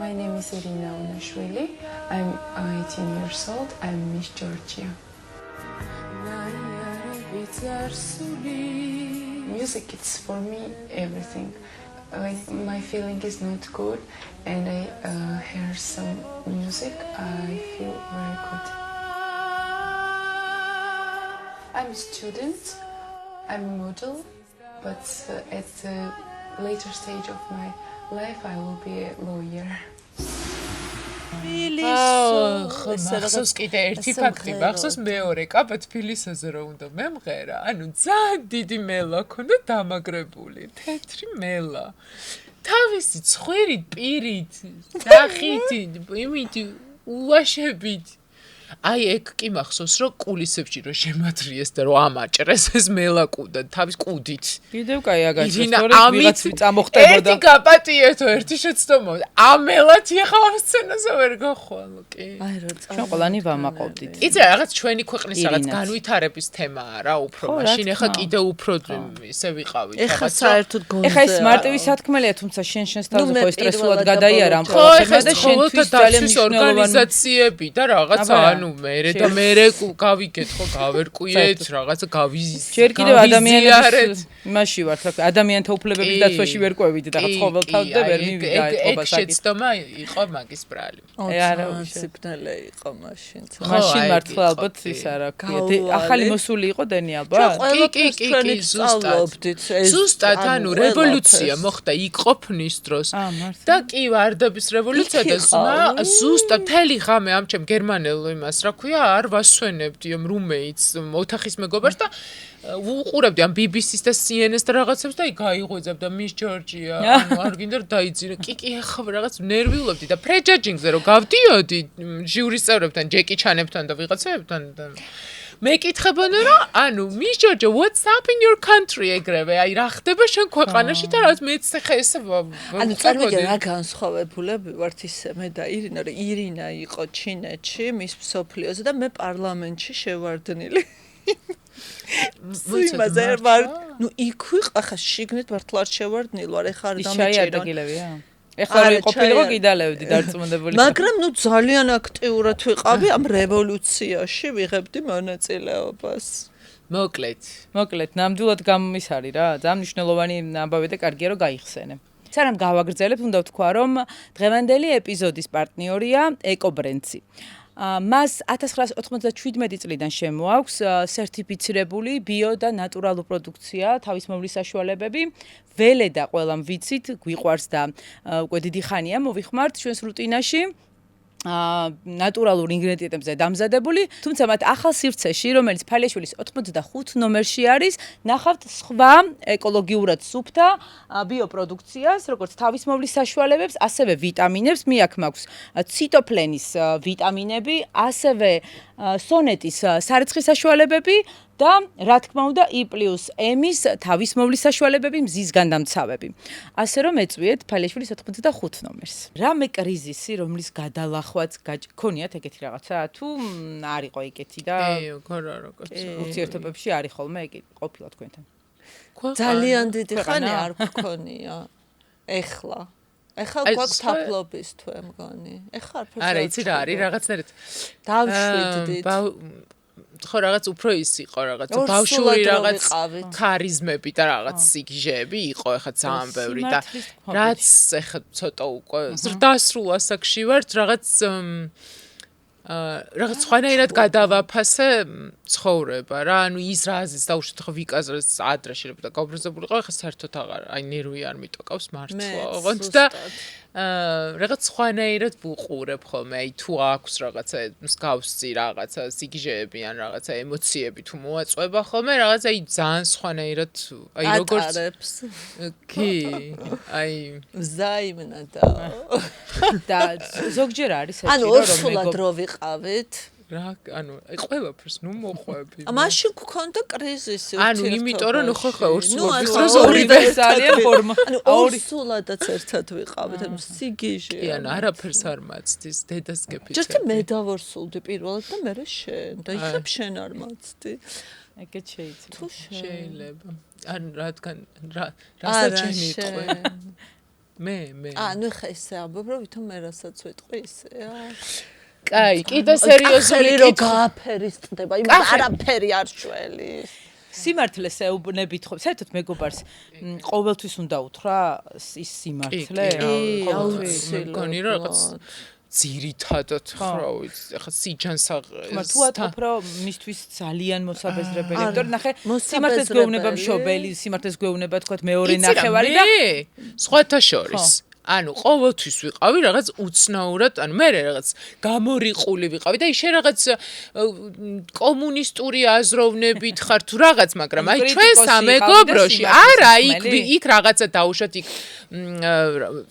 My name is Irina Unashvili. I'm 18 years old. I'm Miss Georgia. Music is for me everything. When my feeling is not good and I hear some music, I feel very good. I'm a student, I'm a model, but at the later stage of my life I will be a lawyer. მახსოვს კიდე ერთი ფაქტი, მახსოვს მეორე კაბა თბილისაზე რომ უნდა მემღერა, ანუ ძალიან დიდი მელა ქონდა დამაგრებული, თეთრი მელა. თავისი ცხვირით, პირით, ნახით, იმით უაშებით. აი ეგ კი მახსოვს რომ კულისებში რომ შემატრიეს და რომ ამაჭრეს ეს მელაკუ და თავის კუდით. კიდევ კაი აგაჩნდა, თორემ ვიღაც წამოხდებოდა. ერთი გაპატიეთო, ერთი შეცდომა. ამელათი ახლა ამ სცენაზე ვერ გახვალო, კი. აი რა წა. ჩვენ ყველანი ვამაყობდით. იცი რაღაც ჩვენი ქვეყნის რაღაც განვითარების თემაა რა უფრო მაშინ ახლა კიდე უფრო ისე ვიყავით ახლა საერთოდ გონზე. ახლა ეს მარტივი სათქმელია, თუმცა შენს თავზე ხო სტრესულად გადაიარა ამ ყველაფერმა და შენთვის ძალიან მნიშვნელოვანი ორგანიზაციები და რაღაცა ანუ მერე და მერე გავიგეთ ხო გავერკვიეთ რაღაცა ჯერ კიდევ ადამიანების იმაში ვართ რა ადამიანთა უფლებების დაცვაში ვერ ყვევით და ცხოველთავ და ვერ მივიდა ეთყობა საკითხი შეცდომა იყო მაგის ბრალი არა სიფნელე იყო მაშინ მაშინ მართლა ალბათ ის არა ქვია ახალი მოსული იყო დენი ალბათ კი ზუსტად ანუ რევოლუცია მოხდა იქ ყოფნის დროს და კი ვარდების რევოლუცია და ზუსტად მთელი ღამე ამ ჩემ გერმანელ იმას რა ქვია არ ვასვენებდი ამ რუმეიტს ოთახის მეგობარს და უყურებდი ამ BBC-ს და CNN-ს და რაღაცებს და გაიღვიძებ და Miss Georgia ანუ არ გინდა დაიძირო კი ახლა რაღაც ნერვიულობდი და prejudging-ზე რომ გავდიოდი ჟიურის წევრებთან ჯეკი ჩანებთან და ვიღაცებთან და მეკითხებოდნენ რომ ანუ Miss Georgia what's up in your country ეგრევე აი რა ხდება შენ ქვეყანაში და რაღაც მეც ხა ეს ანუ წარმოგიდგენ რა განსხვავებულები ვართ ისე მე და ირინა რომ ირინა იყო ჩინეთში მის მსოფლიოზე და მე პარლამენტში შევარდნილი იმაზე ვარ ნუ იქ ვიყავ ხა შიგნით მართლა არ შევარდნილ ვარ ეხლა არ დამეჭირა ეხლა რო ყოფილიყო კიდალევდი დარწმუნებული მაგრამ ნუ ძალიან აქტიურად ვიყავი ამ რევოლუციაში ვიღებდი მონაწილეობას მოკლედ ნამდვილად გამის არის რა ძალიან მნიშვნელოვანი ამბავი და კარგია რომ გაიხსენე სანამ გავაგრძელებთ უნდა ვთქვა რომ დღევანდელი ეპიზოდის პარტნიორია ეკობრენდსი მას 1997 წლიდან შემოაქვს სერტიფიცირებული ბიო და ნატურალურ პროდუქცია, თავისმოვლის საშუალებები, ველე და ყველამ ვიცით, გვიყვარს და უკვე დიდი ხანია მოვიხმართ ჩვენს რუტინაში. ნატურალურ ინგრედიენტებზე დამზადებული, თუმცა მათ ახალ სივრცეში, რომელიც ფალიაშვილის 85 ნომერში არის, ნახავთ სხვა ეკოლოგიურად სუფთა ბიოპროდუქციას, როგორც თავისმოვლის საშუალებებს, ასევე ვიტამინებს, მე აქ მაქვს ციტოფლენის ვიტამინები, ასევე სონეტის სარეცხის საშუალებები და რა თქმა უნდა E+M-ის თავისმოვლის საშუალებები მზისგან დამცავები. ასე რომ ეწვიეთ ფალიაშვილის 85 ნომერს. რამე კრიზისი, რომლის გადალახვაც გქონიათ ეგეთი რაღაცა თუ არ იყო ეგეთი და ურთიერთობებში არის ხოლმე ეგ ყოფილა თქვენთან. ძალიან დიდი ხანი არ გქონია. ეხლა გვაქვს თაფლობის თვე მგონი. ეხლა არაფერს არა იცი რა არის რაღაცნაირად დავშვიდდით. ხო რაღაც უფრო ის იყო რაღაც ბავშვური რაღაც ქარიზმები და რაღაც სიგიჟეები იყო ეხლა ძალიან ბევრი და რაც ეხლა ცოტა უკვე ზრდასრულ ასაკში ვართ რაღაც სხვანაირად გადავაფასე ცხოვრება რა ანუ ის რაზეც დაუშვით ხო ვიკაზრეს ადრე შეიძლება და გაუბრაზებულიყო ეხლა საერთოდ აღარ აი ნერვი არ მიტოკავს მართლა ოღონდ და რაღაც სხვანაირად ვუყურებ ხოლმე აი თუ აქვს რაღაცა მსგავსი რაღაცა სიგიჟეები ან რაღაცა ემოციები თუ მოაწყვება ხოლმე რაღაც აი ძალიან სხვანაირად აი როგორც კი აი ზაიმნა და ზოგჯერ არის ეს ანუ ორსულად რო ვიყავით რა ანუ ყველაფერს ნუ მოყვები მაშინ გქონდა კრიზისი ანუ იმიტომ რომ ხო ორსულად ვიხდროს ორივე ძალიან ფორმა ანუ ორსულადაც ერთად ვიყავით ანუ სიგიჟე კი ანუ არაფერს არ მაცდის დედას გეფიცე ჯერთ მე დავორსულდი პირველად და მე შენ და იქნებ შენ არ მაცდი ეგეც შეიძლება თუ შეიძლება ანუ რადგან რასაც შემიყვე მე ანუ ხა ესე ამბობ რომ ვითომ მე რასაც ვიტყვი ისეა კაი, კიდე სერიოზული რო გააფერისტდება, იმას არაფერი არ შველი. სიმართლეს ეუბნებით ხო? საერთოდ მეგობარს ყოველთვის უნდა უთხრა ის სიმართლე? ყოველთვის მეგონი რომ რაღაც ძირითადად ხო ვიცი, ახლა სიჯანსაღ თუ ატყობ რომ მისთვის ძალიან მოსაბეზრებელი, იმიტომ რომ ნახე სიმართლეს გვეუბნება მშობელი, სიმართლეს გვეუბნება თქვა მეორე ნახევარი და სხვათა შორის ანუ ყოველთვის ვიყავი რაღაც უცნაურად, ანუ მე რაღაც გამორიყული ვიყავი და ისე რაღაც კომუნისტური აზროვნებით ხარ თუ რაღაც, მაგრამ აი ჩვენ სამეგობროში არა იქ რაღაცა დაუშვათ იქ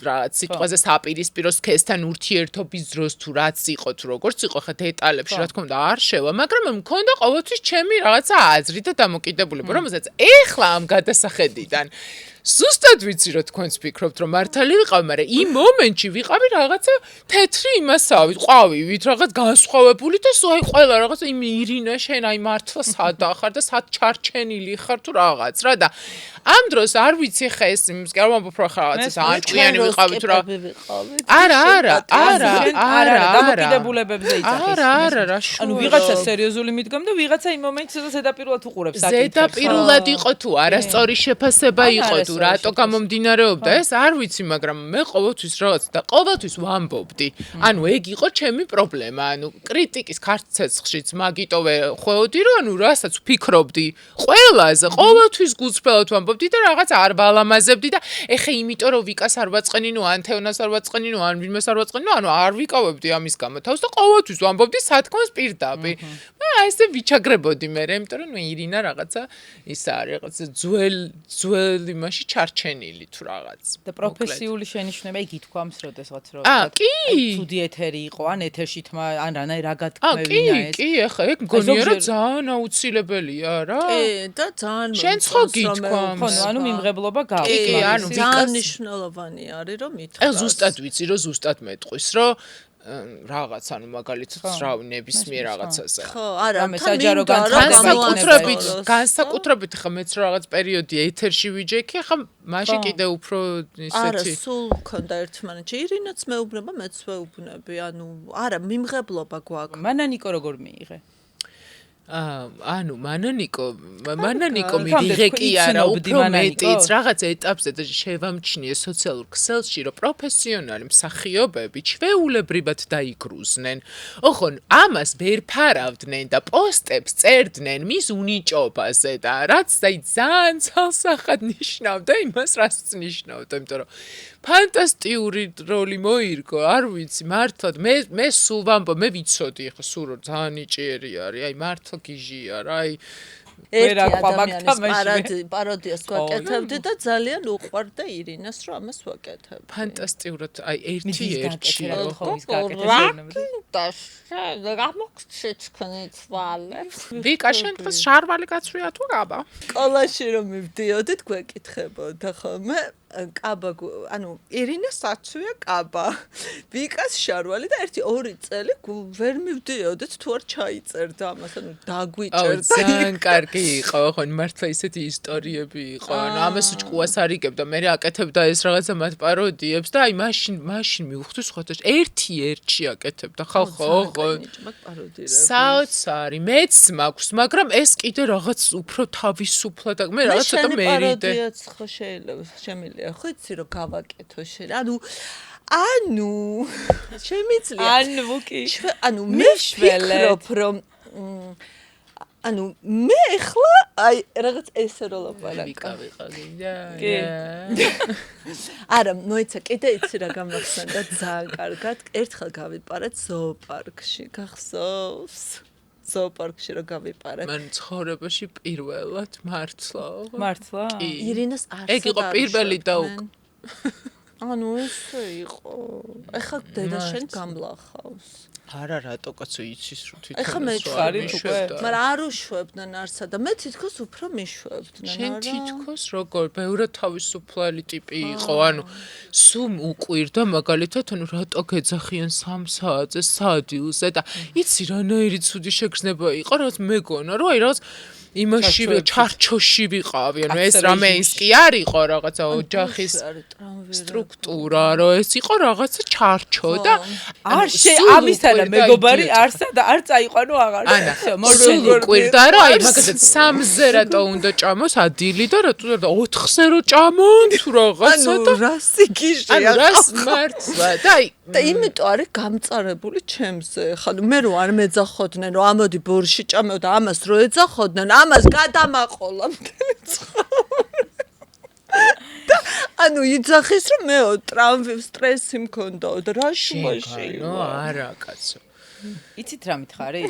რაღაც სიტყვაზე საპირისპირო სქესთან ურთიერთობის დროს თუ რაც იყო თუ როგორც იყო ხა დეტალებში რა თქმა უნდა არ შევა, მაგრამ მქონდა ყოველთვის ჩემი რაღაცა აზრი და დამოკიდებულება, რომელსაც ეხლა ამ გადასახედიდან ზუსტად ვიცი რომ თქვენც ფიქრობთ რომ მართალი ვიყავ, მაგრამ იმ მომენტში ვიყავი რაღაცა თეთრი იმასავით, ყვავივით, რაღაც განსხვავებული და სულ აი ყველა რაღაცა იმ ირინა შენ აი მართლა სად ახარ და სად ჩარჩენილი ხარ თუ რაღაც რა და ამ დროს არ ვიცი ხა ეს იმის კი არ ვამბობ რა რაღაცა აჭყიანი ვიყავი თუ რა არა დამოკიდებულებებზე იწახის არა ანუ ვიღაცა სერიოზული მიდგომ და ვიღაცა იმ მომენტში ზედაპირულად უყურებს საკითხებს ზედაპირულად იყო თუ არასწორი შეფასება იყო თუ რატო გამომდინარეობდა ეს არ ვიცი მაგრამ მე ყოველთვის რაღაც და ყოველთვის ვამბობდი ანუ ეგ იყო ჩემი პრობლემა ანუ კრიტიკის ქართცეცხლშიც მაგიტოვე ხვეოდი რომ ანუ რასაც ვფიქრობდი ყველაზე ყოველთვის გულწრფელად ვამბობდი და რაღაც არ ვალამაზებდი და ეხა იმიტომ რომ ვიკას არ ვაწყენინო ან თეონას არ ვაწყენინო ან ვინმეს არ ვაწყენინო ანუ არ ვიკავებდი ამის გამო თავს და ყოველთვის ვამბობდი სათქმოს პირდაპირ მე აი ესე ვიჩაგრებოდი მე იმიტომ რომ ირინა რაღაცა ის არის რაღაცა ძველ იმაში ჩარჩენილი თუ რაღაც და პროფესიული შენიშვნება იგი თქვამს როდესაც რომ კი ცუდი ეთერი იყო ან ეთერში თმა ან რანაირ რა გათქმევინა ეს კი ეხა ეგ მგონია რომ ძალიან აუცილებელია რა კი და ძალიან შენ ხო გითქვამს ხო ანუ მიმღებლობა გაქვს კი ანუ ძალიან მნიშვნელოვანი არის რომ მითხრას ზუსტად ვიცი რომ ზუსტად მეტყვის რომ რაღაც ანუ მაგალითად რავი ნებისმიერ რაღაცაზე ხო არა საჯარო განსაკუთრებით ხა მეც რაღაც პერიოდი ეთერში ვიჯექი ხა მაშინ კიდე უფრო ისეთი არა სულ მქონდა ერთმანეთში ირინაც მეუბნება მეც ვეუბნები ანუ არა მიმღებლობა გვაქვს მანანიკო როგორ მიიღე ანუ მანანიკო მივიღე კი არა უფრო მეტიც რაღაც ეტაპზე და შევამჩნიე სოციალურ ქსელში რომ პროფესიონალი მსახიობები ჩვეულებრივად დაიგრუზნენ ოღონ ამას ვერ ფარავდნენ და პოსტებს წერდნენ მის უნიჭობაზე და რაც აი ძალიან ცალსახად ნიშნავდა იმას რაც ნიშნავდა იმიტომ რომ ფანტასტიკური როლი მოირგო არ ვიცი მართლად მე სულ ვამბობ მე ვიცოდი ხო სულ რომ ძალიან ნიჭიერი არის აი მართლა გიჟია რა აი პაროდიას ვაკეთებდი და ძალიან უყვარდა ირინას რომ ამას ვაკეთებ ფანტასტიურად აი ერთი ვიკა შენ დღეს შარვალი გაცვია თუ გაბა სკოლაში რომ მივდიოდით გვეკითხებოდა ხოლმე კაბა ანუ ირინას აცვია კაბა ვიკას შარვალი და 1-2 წელი ვერ მივდიოდით თუ არ ჩაიწერდა ამას ანუ დაგვიჭერდა ძალიან კარგი იყო ხო მართლა ისეთი ისტორიები იყო ანუ ამას უჭკუას არიგებდა მე აკეთებდა ეს რაღაცა მათ პაროდიებს და აი მაშინ მივხვდი სხვათა ერთ-ერთში აკეთებდა ხო საოცარი მეც მაქვს მაგრამ ეს კიდე რაღაც უფრო თავისუფლად მე რაღაცა და მერიდე ხო შეიძლება ხო იცი რომ გავაკეთო შენ ანუ შემიძლია ანუ მე ვფიქრობ რომ ანუ მე ხლა აი რაღაც ესე რო ლაპარაკი არა მოიცა კიდე იცი რა გამახსენდა ძალიან კარგად ერთხელ გავიპარეთ ზოოპარკში გახსოვს ზოოპარკში რო გავიპარეთ მან ცხოვრებაში პირველად მართლა კი ირინას არსად ეგ იყო პირველი და ანუ ესე იყო ეხლა დედა შენ გამლახავს არა რატოკაცო იცის რომ თვითონ ეხლა მე ხარით უკვე მაგრამ არ უშვებდნენ არსად და მე თითქოს უფრო მიშვებდნენ შენ თითქოს როგორ ბევრად თავისუფლი ტიპი იყო ანუ სულ უყვირდა მაგალითად ანუ რატო გეძახიან 3 საათზე სადილზე და იცი რანაირი ცუდი შეგრძნება იყო რაც მეგონა რომ აი რაღაც იმაში ჩარჩოში ვიყავი ანუ ეს რამე ის კი არისო რაღაცა ოჯახის სტრუქტურა რომ ეს იყო რაღაცა ჩარჩო და არ ამისთანა მეგობარი არსა და არ წაიყვანო აღარ სულ უყვირდა რომ აი მაგალითად 3-ზე რატო უნდა ჭამოს ადილი და რატო 4-ზე რო ჭამონ თუ რაღაცა და რასიგიჟე ანუ რას მართლა და აი და იმიტომ არის გამწარებული ჩემზე ხან მე რო არ მეძახოდნენ რომ ამოდი ბორში ჭამეო და ამას რო ეძახოდნენ ამას გადამაყოლა მთელი და ანუ იძახის რომ მეო ტრამვი სტრესი მქონდაო და რა შუაში არა კაცო იცით რა მითხარი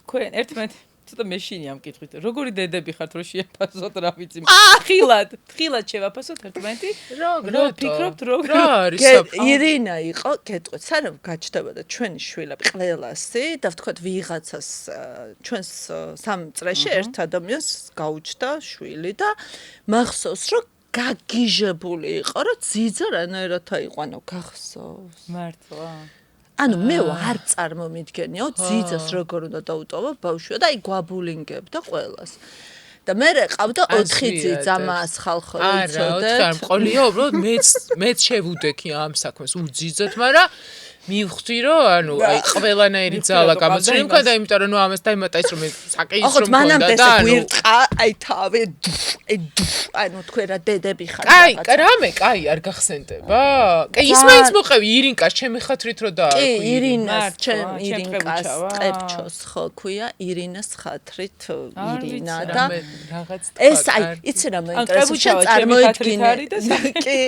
თქვენ ერთმანეთ ცოტა მეშინი ამ კითხვით. როგორი დედები ხართ რომ შეაფასოთ რა ვიცი. თხილად შევაფასოთ ერთმანეთი? რა ფიქრობთ როგორ? რა არის ირინა იყო, გეტყვით, სანამ გაჩნდებოდა ჩვენი შვილები ყველასი და ვთქვათ ვიღაცას ჩვენს სამ წრეში ერთ ადამიანს გაუჩნდა შვილი და მახსოვს რომ გაგიჟებული იყო რომ ძიძა რანაირად აიყვანო გახსოვს. მართლა. ანუ მე არ წარმომიდგენიო ძიძას როგორ უნდა დაუტოვო ბავშვი და აი გვაბულინგებდა ყველას. და მე ყავდა 4 ძიძა მას ხალხო იცოდეთ. არა 4 არ მყოლიო უბრალოდ მეც შევუდექი ამ საქმეს უძიძოთ, მაგრამ მივხვდი რომ ანუ აი ყველანაირი ძალა გამოწვია მქონდა, იმიტომ რომ ნუ ამას დაიმატა ის რომ მე საკეის რომ მქონდა და ანუ გვირტყა აი თავი აი ნუ თქვენ რა დედები ხარ რაღაცა. რამე კაი არ გახსენდება? კი ის მაინც მოყევი ირინკას ჩემი ხათრით რომ დაარქვი. კი ირინას ჩემ ირინკას ტყეფჩოს ხო ქვია ირინას ხათრით ირინა და რაღაც ეს აი იცი რა მაინტერესებს შენ წარმოიდგინე კი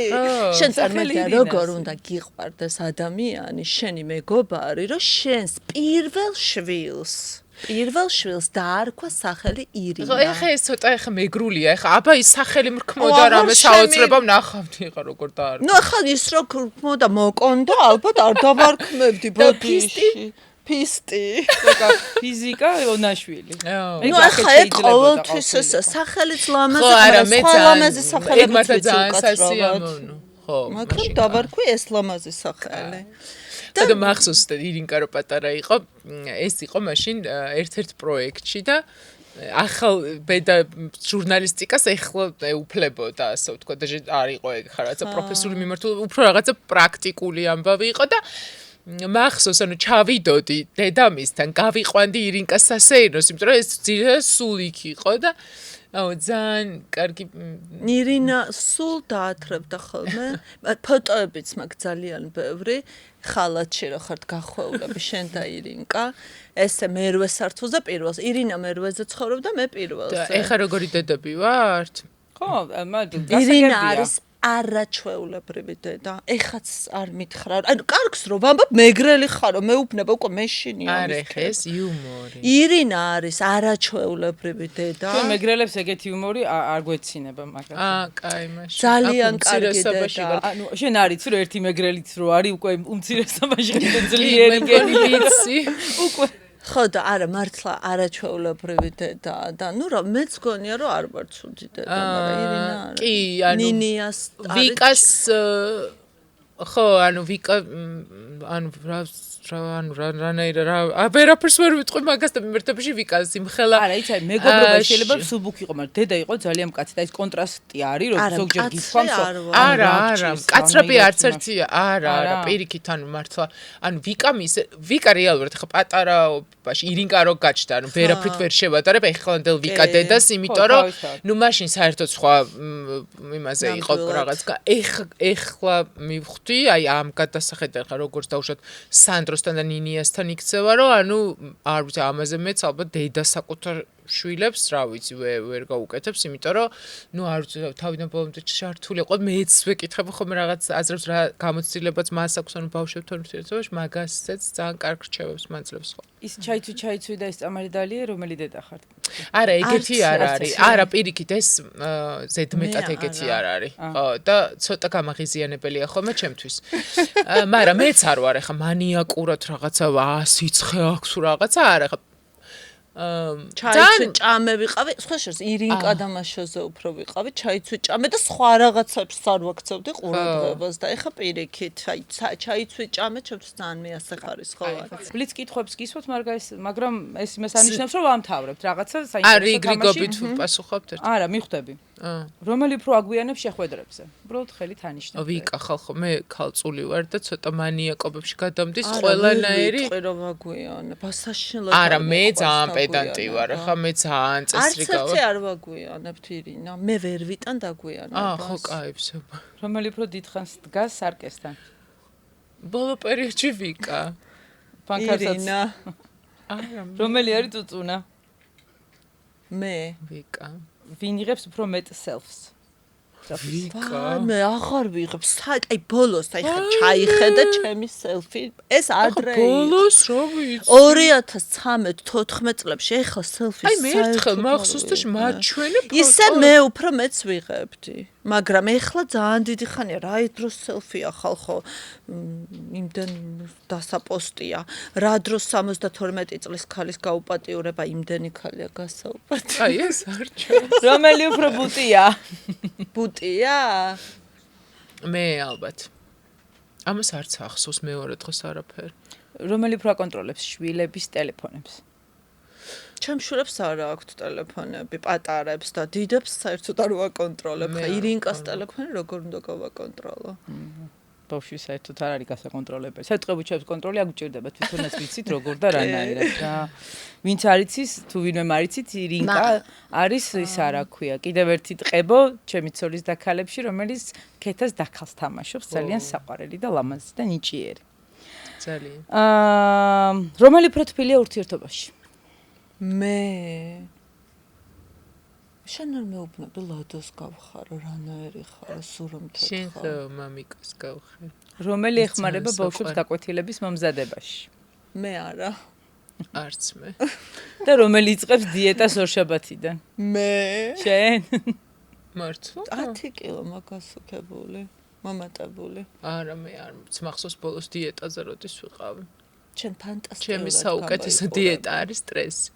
შენ წარმოიდგინე როგორ უნდა გიყვარდეს ადამიანი შენი მეგობარი რომ შენს პირველ შვილს დაარქვა სახელი ირინა. ეხა ეს ცოტა ეხა მეგრულია, ეხა აბა ის სახელი მრქმოდა რამე საოცრებამ ნახავდი ეხა როგორ დაარქვა. ნუ ეხა ის რო მოდა მოკონდა ალბათ არ დავარქმევდი ფისტი. ფიზიკა ონაშვილი. ნუ ეხა ეს ყოველთვის ეს სახელიც ლამაზი, ლამაზი სახელი მართლა ძალიან სასიამოვნო. ხო, მაგრამ დავარქვი ეს ლამაზი სახელი. და მახსოვს და ირინკა რო პატარა იყო, ეს იყო მაშინ ერთ-ერთ პროექტში და ახალ ბედა ჟურნალისტიკას ეხლა ეუფლებოდა, ასე ვთქვა და არ იყო ეგ ხარ რაღაცა პროფესიული მიმართულება, უფრო რაღაცა პრაქტიკული ამბავი იყო და მახსოვს ანუ ჩავიდოდი დედამისთან, გავიყვანდი ირინკას სასეირნოს, იმიტომ რომ ეს ძირითადად სულ იქ იყო და აუ ძალიან კარგი ირინა სულ დაათრებდა ხოლმე ფოტოებიც მაქვს ძალიან ბევრი ხალათში რო ხართ გახვეულები შენ და ირინკა ესე მერვე სართულზე პირველს ირინა მერვეზე ცხოვრობდა მე პირველზე და ეხა როგორი დედები ვართ ხო ირინა არის არაჩვეულებრივი დედა ეხაც არ მითხრა ანუ კარგს რო ვამბობ მეგრელი ხარო მეუბნება უკვე მეშინი არა ეხა ეს იუმორი ირინა არის არაჩვეულებრივი დედა ჩვენ მეგრელებს ეგეთი იუმორი არ გვეცინება მაგრამ კაი მაშინ ძალიან კარგი დედა ანუ შენ არიცი რომ ერთი მეგრელიც რო არის უკვე უმცირესობაში ძლიერი გენიცი უკვე ხო და არა მართლა არაჩვეულებრივი დედა და ნუ რა მეც გონია რომ არ ვარ ცუდი დედა მაგრამ ირინა არის კი ანუ ნინიას ვიკას ხო ანუ ვიკა ანუ რანაირა რა ვერაფერს ვერ ვიტყვი მაგას და მიმართებაში ვიკას იმხელა არა იცი მეგობრობა შეიძლება სუბუქი იყო მაგრამ დედა იყო ძალიან მკაცრი და ეს კონტრასტი არის რომ ზოგჯერ გითხოვს არა მკაცრები არც ერთია არა პირიქით ანუ მართლა ანუ ვიკა რეალურად ხა პატარაობაში ირინკა რო გაჩნდა ანუ ვერაფრით ვერ შევატარებ ეხლანდელ ვიკა დედას იმიტომ რომ ნუ მაშინ საერთოდ სხვა იმაზე იყო რაღაც ეხლა მივხვდი აი ამ გადასახედად ხა როგორც დავუშვათ სანდროსთან და ნინიასთან იქცევა რომ ანუ არ ვიცი ამაზე მეც ალბათ დედა საკუთარ შვილებს რა ვიცი ვერ გაუკეთებს იმიტომ რომ ნუ არ ვიცი თავიდან ბოლომდე ჩართული იყო მეც ვეკითხები ხოლმე რაღაც აზრებს რა გამოცდილებაც მას აქვს ანუ ბავშვებთან ურთიერთობაში მაგასაც ძალიან კარგ რჩევებს მაძლევს ხო ის ჩაიცვი და ეს წამალი დალია რომელი დედა ხართ არა ეგეთი არ არის არა პირიქით ეს ზედმეტად ეგეთი არ არის ხო და ცოტა გამაღიზიანებელია ხოლმე ჩემთვის მაგრამ მეც არ ვარ ეხა მანიაკურად რაღაცა სიცხე აქვს რაღაცა არა ეხა ჩაიცვი ჭამე ვიყავი სხვა შორის ირინკა და მაშოზე უფრო ვიყავი ჩაიცვი ჭამე და სხვა რაღაცებს არ ვაქცევდი ყურადღებას და ეხა პირიქით აი ჩაიცვი ჭამე ჩემთვის ძალიან მეასახარის ხო ბლიც კითხვებს გისვათ მაგრამ ეს იმას ანიშნავს რომ ვამთავრებთ რაღაცა საინტერესო თამაში არა რიგრიგობით პასუხობთ ერთ არა მიხვდები რომელი უფრო აგვიანებს შეხვედრებზე უბრალოდ ხელით ანიშნებ ვიკა ხალხო მე ქალწული ვარ და ცოტა მანიაკობებში გადამდის ყველანაირი რომ აგვიანებ ასაშინლად არა მე ძალიან პედანტი ვარ ხა მე ძალიან წესრიგა ვარ არც ერთი არ ვაგვიანებთ ირინა მე ვერ ვიტან დაგვიანებას ხო კაიფსება რომელი უფრო დიდხანს დგას სარკესთან ბოლო პერიოდში ვიკა ირინა არა რომელი არის წუწუნა მე ვიკა ვინ იღებს უფრო მეტ self-ს მე აღარ ვიღებ აი ბოლოს აი ხა ჩაიხედა ჩემი სელფი ეს ადრე ბოლოს რა ვიცი 2013-14 წლებში ეხლა სელფი აი მე ერთხელ მახსოვს და მაჩვენე ფოტო ისე მე უფრო მეც ვიღებდი მაგრამ ეხლა ძალიან დიდი ხანია რა დროს სელფია ხალხო იმდენ დასაპოსტია რა დროს 72 წლის ქალის გაუპატიურება იმდენი ქალია გასაუპატი აი ეს არჩევ რომელი უფრო ბუტია ბუტია მე ალბათ ამას არც ახსოვს მეორე დღეს არაფერი რომელი უფრო აკონტროლებს შვილების ტელეფონებს ჩემ შვილებს არ აქვთ ტელეფონები პატარებს და დიდებს საერთოდ არ ვაკონტროლებ ხა ირინკას ტელეფონი როგორ უნდა გავაკონტროლო ბავშვი საერთოდ არ არის გასაკონტროლებელი. საერთოდ კონტროლი არ გჭირდება, თვითონაც ვიცით როგორ და რანაირად და ვინც არიცის, თუ ვინმე მარიცით, ირინკა არის ის არა ქვია. კიდევ ერთი ტყებო ჩემი ცოლის დაქალებში, რომელიც ქეთას დაქალს თამაშობს, ძალიან საყვარელი და ლამაზი და ნიჭიერი. ძალიან. რომელი უფრო თბილია ურთიერთობაში? მე შენ არ მეუბნები ლადოს გავხარო რანაერი ხარ სულ რომ თქო შენ ხო მამიკას გავხარ რომელი ეხმარება ბავშვებს დაკვეთილების მომზადებაში მე არა არც მე და რომელი იწყებს დიეტას ორშაბათიდან მე შენ მართლა 10 კილო მაგასუქებული მომატებული არა მე არ მახსოვს ბოლოს დიეტაზე როდის ვიყავი შენ ფანტასტიკური ჩემი საუკეთესო დიეტა არის სტრესი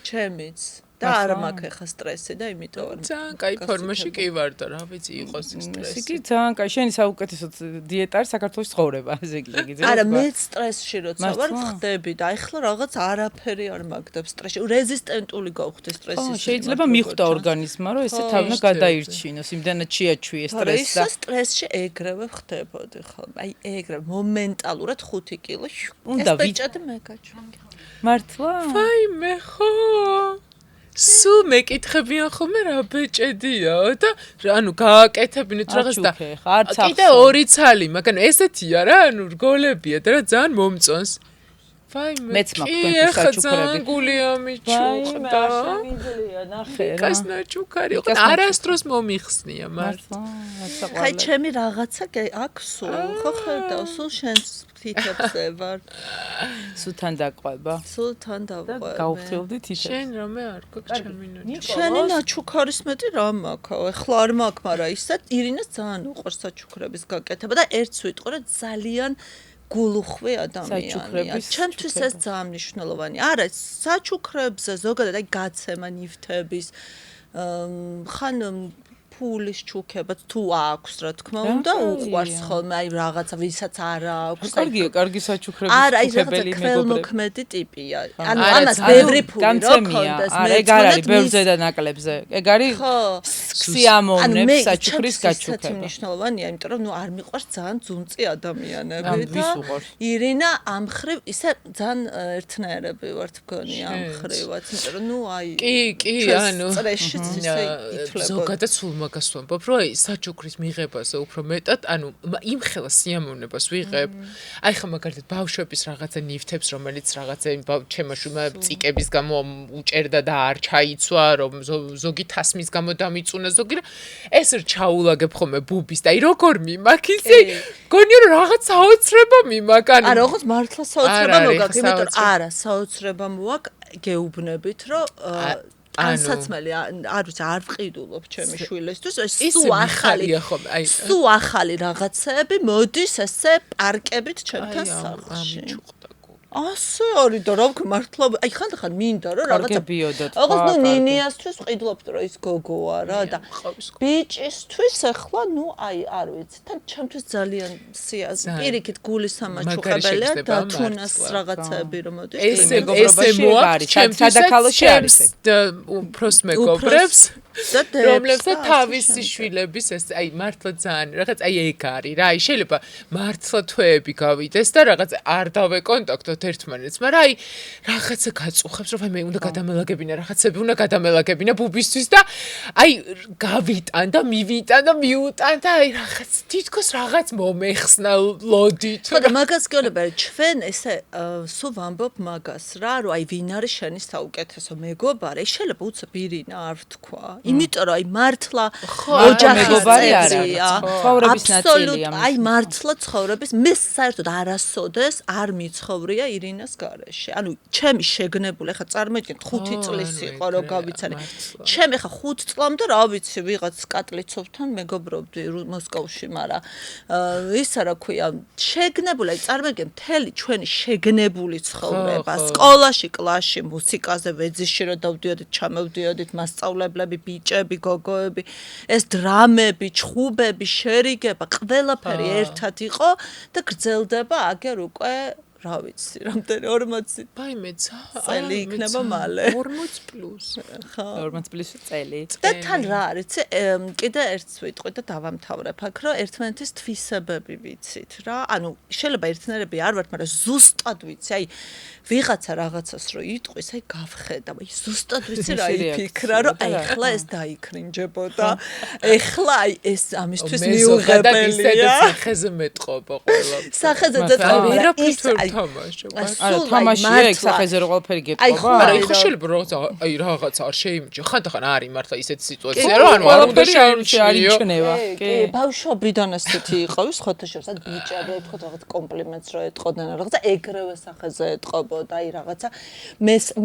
ჩემიც და არ მაქვს ხა სტრესი და იმიტომ არ ძალიან კაი ფორმაში კი ვარ და რა ვიცი იყოს ის სტრესი იგი ძალიან კაი შენი საუკეთესო დიეტა არის საქართველოს ცხოვრება ესე იგი არა მე სტრესში როცა ვარ ხდები და ეხლა რაღაც არაფერი არ მაგდებს სტრესში რეზისტენტული გავხდი სტრესის შეიძლება მიხვდა ორგანიზმმა რომ ესე თავნა გადაირჩინოს იმდანაც შეაჩვიე სტრესს და სტრესში ეგრევე ხდებოდი ხოლმე აი ეგრევე მომენტალურად 5 კილო უნდა ვიჭად მე გაჩვენე მართლა აი მე ხო სულ მეკითხებიან ხოლმე რა ბეჭედია და ანუ გააკეთებინეთ რაღაც და კიდე ორი ცალი მაგრამ ესეთია რა ანუ რგოლებია და რა ძალიან მომწონს ვაი მეც მაქვს თქვენთვის საჩუქრები გულია მიჩუქდა კას ნაჩუქარი არასდროს მომიხსნია მართლა ხაი ჩემი რაღაცა აქვს ხო ხედავ სულ შენს თითებზე ვარ სულთან დაყვება სულთან დაყვება გავხილდი თითებს შენ რამე არ გვაქვს ჩემი ნაჩუქარი შენი ნაჩუქარის მეტი რა მაქვს ეხლა არ მაქვს მაგრამ ისე ირინას ძალიან უყვარს საჩუქრების გაკეთება და ერთს ვიტყვი რომ ძალიან გულუხვი ადამიანია. ჩემთვის ეს ძალიან მნიშვნელოვანი. არა, საჩუქრებზე ზოგადად აი გაცემა ნივთების ხან ფულის ჩუქება თუ აქვს რა თქმა უნდა უყვარს ხოლმე აი რაღაცა ვისაც არ აქვს. კარგია, კარგი საჩუქრების არა, ის რაღაცა ხელმოქმედი ტიპია. ანუ ამას ბევრი ფული რო ქონდეს მე. არა, ეგ არ არის ბევრზე და ნაკლებზე. ეგ არის სიამოვნებს საჩუქრის გაჩუქება. ეს მნიშვნელოვანია, იმიტომ რომ ნუ არ მიყვარს ძალიან ძუნწი ადამიანები და ირინა ამ ხრივ ისე ძალიან ერთნაირები ვართ მგონი ამ ხრივაც, იმიტომ რომ ნუ აი კი, ანუ სტრესშიც ისე ითვლება. ზოგადად სულ მაგას ვამბობ, რომ აი საჩუქრის მიღებაზე უფრო მეტად, ანუ იმხელა სიამოვნებას ვიღებ. აი ხა მაგალითად ბავშვების რაღაცა ნივთებს, რომელიც რაღაცა ჩემაშვილმა წიკების გამო უჭერდა და არ ჩაიცვა, რომ ზოგი თასმის გამო დამიწუნა ზოგი და ეს ჩაულაგებ ხოლმე ბუბის და აი როგორ მიმაქ ისე გონია რომ რაღაც საოცრება მიმაქ ანუ არა ოღონდ მართლა საოცრება მოგაქვს იმიტომ არა საოცრება მოაქვს გეუბნებით რომ ანსაცმელი არ ვიცი არ ვყიდულობ ჩემი შვილისთვის სულ ახალი რაღაცები მოდის ესე პარკებით ჩემთან სახლში ასე არის და რა ვქ მართლა აი ხანდახან მინდა რომ რაღაცა ოღონდ ნუ ნინიასთვის ვყიდულობთ რომ ის გოგოა რა და ბიჭისთვის ახლა ნუ აი არ ვიცი თან ჩემთვის ძალიან პირიქით გულის სამაჩუქებელია და თუნას რაღაცები რომ მოდის ესე მოაქვს ჩემთვის სადაქალოში არის უფროს მეგობრებს რომლებსაც თავისი შვილების ეს აი მართლა ძალიან რაღაც აი ეგ არის რა აი შეიძლება მართლა თვეები გავიდეს და რაღაც არ დავეკონტაქტოთ ერთმანეთს მაგრამ აი რაღაცა გაწუხებს რომ მე უნდა გადამელაგებინა რაღაცები უნდა გადამელაგებინა ბუბისთვის და აი გავიტან და მივიტან და მიუტან და აი რაღაც თითქოს რაღაც მომეხსნა ლოდით ხო და მაგას გეუბნება ჩვენ ესე სულ ვამბობ მაგას რა რომ აი ვინ არის შენი საუკეთესო მეგობარი შეიძლება უცებ ირინა არ ვთქვა იმიტომ რომ აი მართლა მეგობარი არა, ცხოვრების ნაწილია. აი მართლა ცხოვრების მე საერთოდ არასოდეს არ მიცხოვრია ირინას გარეშე. ანუ ჩემი შეგნებული ხა წარმოიდგინეთ 5 წლის იყო რომ გავიცანე. ჩემი ხა 5 წლამდე რა ვიცი ვიღაც კატლიცოვთან მეგობრობდი მოსკოვში, მაგრამ ისა რა ქვია შეგნებული წარმოიდგინე მთელი ჩვენი შეგნებული ცხოვრება სკოლაში, კლასში, მუსიკაზე, ვეძიში რომ დავდიოდით, ჩამოვდიოდით, მასწავლებლები, ბიჭები, გოგოები, ეს დრამები, ჩხუბები, შერიგება, ყველაფერი ერთად იყო და გრძელდება აგერ უკვე რა ვიცი, რამდენი 40 ბაიმე წელი იქნება მალე. 40 პლუს. ხო. 40 პლუს წელი. და თან რა არის, კიდე ერთს ვიტყვი და დავამთავრებ აქ, რომ ერთმანეთის თვისებები ვიცით რა. ანუ შეიძლება ერთნაირები არ ვართ, მაგრამ ზუსტად ვიცი, აი ვიღაცა რაღაცას რო იტყვის, აი გავხედავ, აი ზუსტად ვიცი რა იფიქრა, რომ აი ახლა ეს დაიქრინჯებოდა. ახლა აი ეს ამისთვის მიუღებელია. სახეზე მეტყობა ყველა. სახეზე მეტყობა. არა, თამაშია ეგ სახეზე რო ყველაფერი გეტყობა. არა, იხო შეიძლება რომ აი რაღაც არ შეიმჩნეო. ხანდახან არის მართლა ისეთი სიტუაცია, რომ ანუ არ უნდა შეიმჩნევა. კი, ბავშვობიდან ესეთი იყო, სხვათა შორის ბიჭები ეთქოთ რაღაც კომპლიმენტს რო ეთყოდნენ, რაღაცა ეგრევე სახეზე ეთყობოდა, აი რაღაცა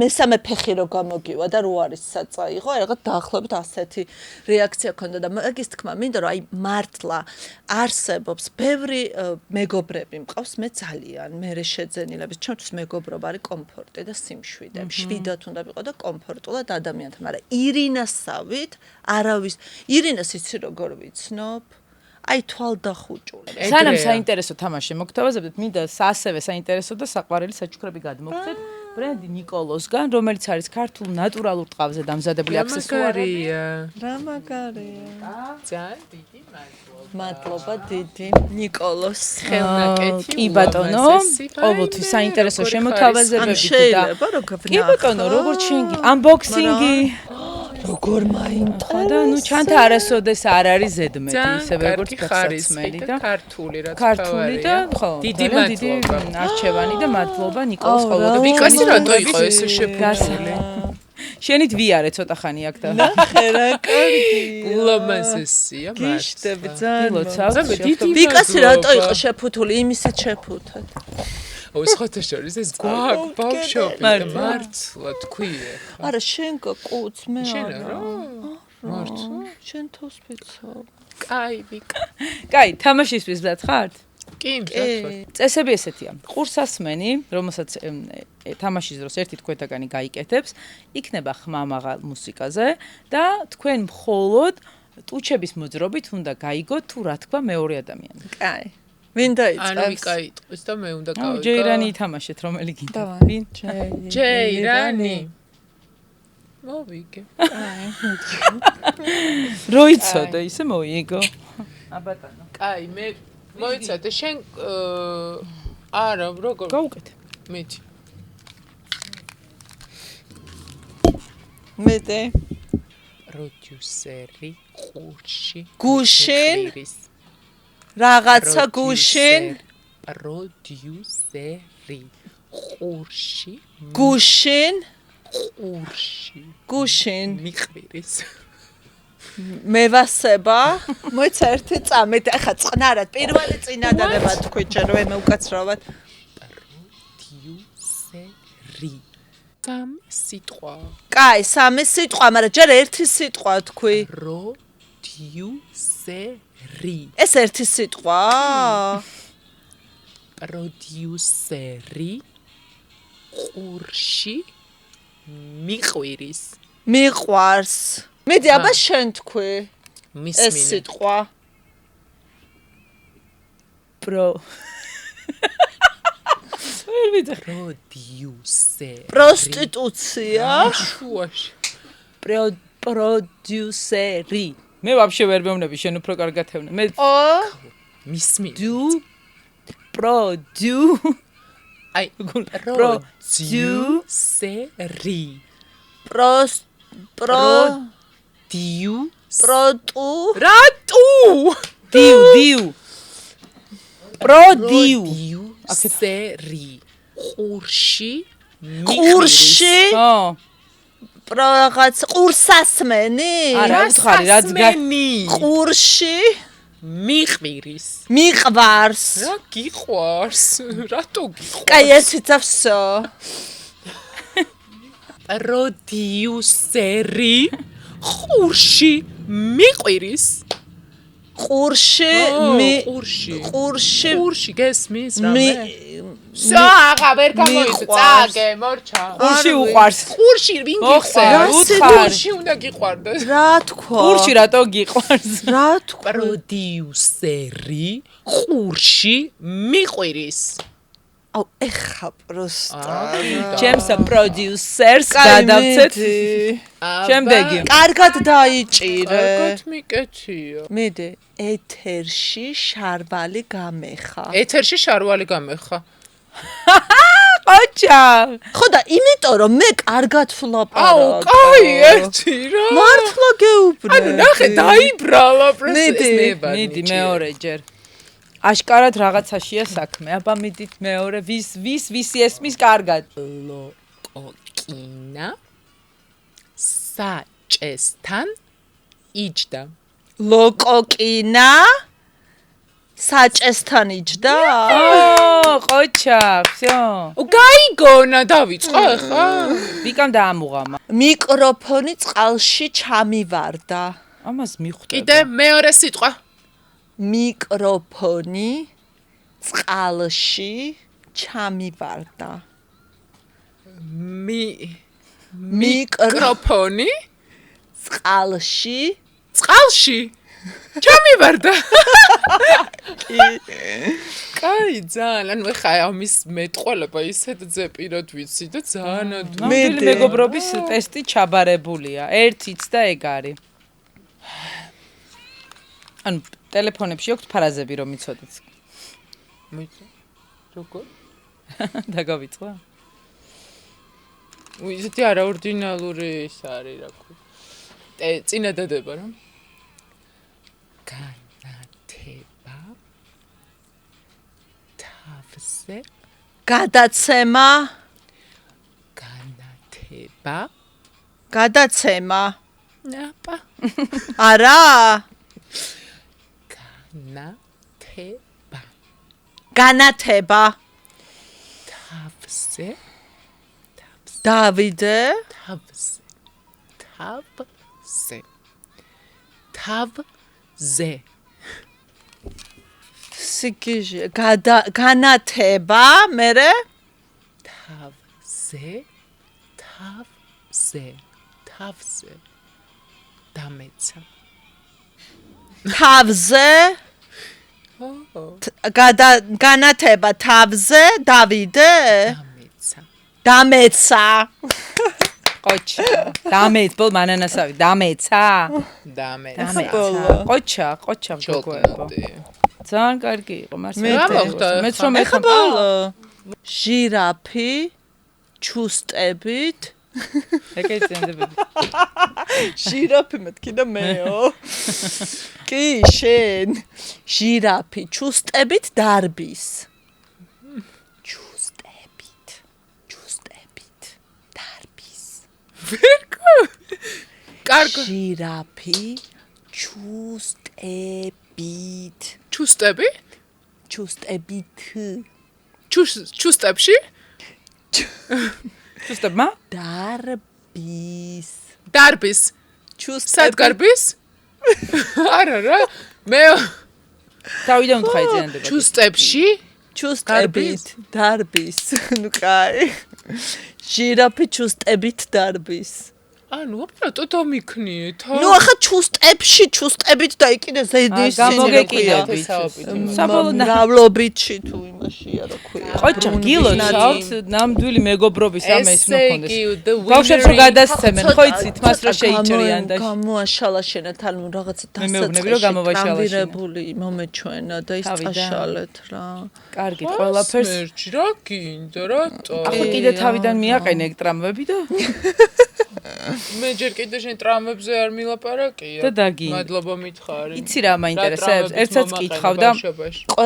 მესამე ფეხი რო გამოგივა და რო არის საწა იყო, აი რაღაც დაახლოებით ასეთი რეაქცია ქონდა და მაგის თქმა მინდა რომ აი მართლა არსებობს ბევრი მეგობრები მყავს მე ძალიან მე შეძენილების ჩემთვის მეგობრობა არის კომფორტი და სიმშვიდე. შვიდად უნდა ვიყო და კომფორტულად ადამიანთან, მაგრამ ირინასავით არავის ირინას იცი როგორ ვიცნობ? აი თვალდახუჭული. სანამ საინტერესო თამაში მოგთავაზებთ, მინდა ასევე საინტერესო და საყვარელი საჩუქრები გადმოგცეთ ბრენდი ნიკოლოსგან, რომელიც არის ქართულ ნატურალურ ტყავზე დამზადებული აქსესუარი. რა მაგარია. ძალიან დიდი მადლობა დიდი ნიკოლოს ხელნაკეთი. კი ბატონო, ყოველთვის საინტერესო შემოთავაზებები და კი ბატონო, როგორც შენგი unboxing-ი როგორ მაინტერესებს და ნუ ჩანთა არასოდეს არ არის ზედმეტი ისევე როგორც გასაცმელი და ქართული რა ქართული და ხო დიდი მადლობა არჩევანი და მადლობა ნიკოლოს ყოველდღე ვიკასი რატო იყო ესე შეფუთული შენით ვიარე ცოტა ხანი აქ და ნახე რა კარგი ულამაზესია გიშდები ძალიან დიდი ვიკასი რატო იყო შეფუთული იმისით შეფუთეთ სხვათა შორის ეს გვაქვს ბავშვები და მართლა თქვია არა შენ გაკუც მე არა მართლა შენ თავს ვიცავ კაი ვიკა კაი თამაშისთვის ბლად ხართ კი მზადვარ წესები ესეთია ყურსასმენი რომელსაც თამაშის დროს ერთი თქვენთაგანი გაიკეთებს იქნება ხმა მაღალ მუსიკაზე და თქვენ მხოლოდ ტუჩების მოძრობით უნდა გაიგოთ თუ რა თქვა მეორე ადამიანი კაი ვინ დაიწყებს? ანუ ვიკა იტყვის და მე უნდა გავიგო. ჯეირანი ითამაშეთ, რომელი გინდა? ვინ? ჯეირანი. მოვიგე. როიცოდა ისე მოიგო. აბატონო. კაი, მე მოიცადე შენ არა, როგორ გავუკეთე. მეტი. მეტე. პროდიუსერი, ყურში. გუშინ. რაღაცა გუშინ პროდიუსერი ყურში გუშინ გუშინ მიყვირის მევასება მოიცა ერთი წამით ახლა წყნარად პირველი წინადადება თქვი ჯერ რომ მე უკაცრავად პროდიუსერი სამი სიტყვა კაი სამი სიტყვა მაგრამ ჯერ ერთი სიტყვა თქვი პროდიუსერი ეს ერთი სიტყვა პროდიუსერი ყურში მიყვარს მედი აბა შენ თქვი ეს სიტყვა პროდიუსერი პროსტიტუცია შუაში პროდიუსერი მე ვაფშე ვერ მეუბნები შენ უფრო კარგად ევნა მე მისმი აი პროდიუსერი რაღაც ყურსასმენი? არა, უთხარი, რაც ყურში მიყვირის. მიყვარს. რა გიყვარს? რატო გიყვარს? კაი, ესეც ავსო. პროდიუსერი ყურში მიყვირის. ყურში ყურში გესმის რამე? საღა ვერ გამოიწე, წაგე, მორჩა. ყურში უყვარს. ყურში ვინ გიყვარს? უთხარი. ყურში უნდა გიყვარდეს. რა თქვა? ყურში რატო გიყვარს? რა თქვა? პროდიუსერი ყურში მიყვირის. აუ, ეხა პროსტა. ჩემს პროდიუსერს გადავცეთ. შემდეგი. კარგად დაიჭირე. კარგად მიკეთია. მიდე, ეთერში შარვალი გამეხა. ეთერში შარვალი გამეხა. ყოჩა. ხო და იმიტომ რომ მე კარგად ვლაპარაკ. აუ, კაი, ერთი რა. მართლა გეუბნე. ანუ ნახე, დაიბრალა მიდი მეორე ჯერ. აშკარად რაღაცაშია საქმე. აბა მიდით მეორე, ვისი ესმის კარგად? ლოკოკინა საჭესთან იჯდა. ლოკოკინა საჭესთან იჯდა? ყოჩა, всё. გაიგონა დავიწყო ახლა. ვიკამ დაამუღამა. მიკროფონი წყალში ჩამივარდა. ამას მიხვდა. კიდე მეორე სიტყვა. მიკროფონი წყალში ჩამივარდა. მიკროფონი წყალში ჩამივარდა. კაი, ძალიან. ანუ ხა ამის მეტყველება ისეთ ზეპირად ვიცი და ძალიან ნამდვილი მეგობრობის ტესტი ჩაბარებულია. ერთიც და ეგ არის. ანუ ტელეფონებში აქვს ფარაზები რომ იცოდეთ. მოიცა. როგორ? დაგავიწყო? ისეთი არაორდინალური ის არის რა ქვია. წინა დადება რა. განათება თავზე გადაცემა აპა არა განათება თავზე დავიდე თავზე სიგიჟე განათება მერე თავზე დამეცა თავზე განათება თავზე დავიდე დამეცა ყოჩა ბოლ მანანასავი დამეცა ყოჩა მგობრებო ძალიან კარგი იყო მეც რომ ეხლა ჟირაფი ჩუსტებით ეკეი წენდებები ჟირაფი მეთქი და მეო კი შენ ჟირაფი ჩუსტებით დარბის კარგი ჟირაფი ჩუსტებით ჩუსტებში ჩუსტებმა დარბის სად გარბის არა რა მე თავიდან ვთხარი წენდებები ჩუსტებით დარბის ნუ კაი ჟირაფი ჩუსტებით დარბის ანუ აბსოლუტო დამიქნიეთ ნუ ახლა ჩუსტებით და იქ ზედის გამოგეკიდებით საბოლოო მრავლობითში თუ იმაშია რა ქვია ყოჩა გილოცავთ ნამდვილი მეგობრობის ამას მქონდეს ბავშვებს რო გადასცემენ ხო იცით მას რო შეიჭრიან და გამოაშალა შენათ ანუ რაღაცა დასაწყისში მომეჩვენა და ის წაშალეთ რა კარგი ყველაფერს რა გინდა რატო ახლა კიდე თავიდან მიაყენე ეგ ტრამვები და მე ჯერ კიდე შენ ტრამებზე არ მილაპარაკია. და დაგი. მადლობა მითხარი. იცი რა მაინტერესებს? ერთსაც კითხავ და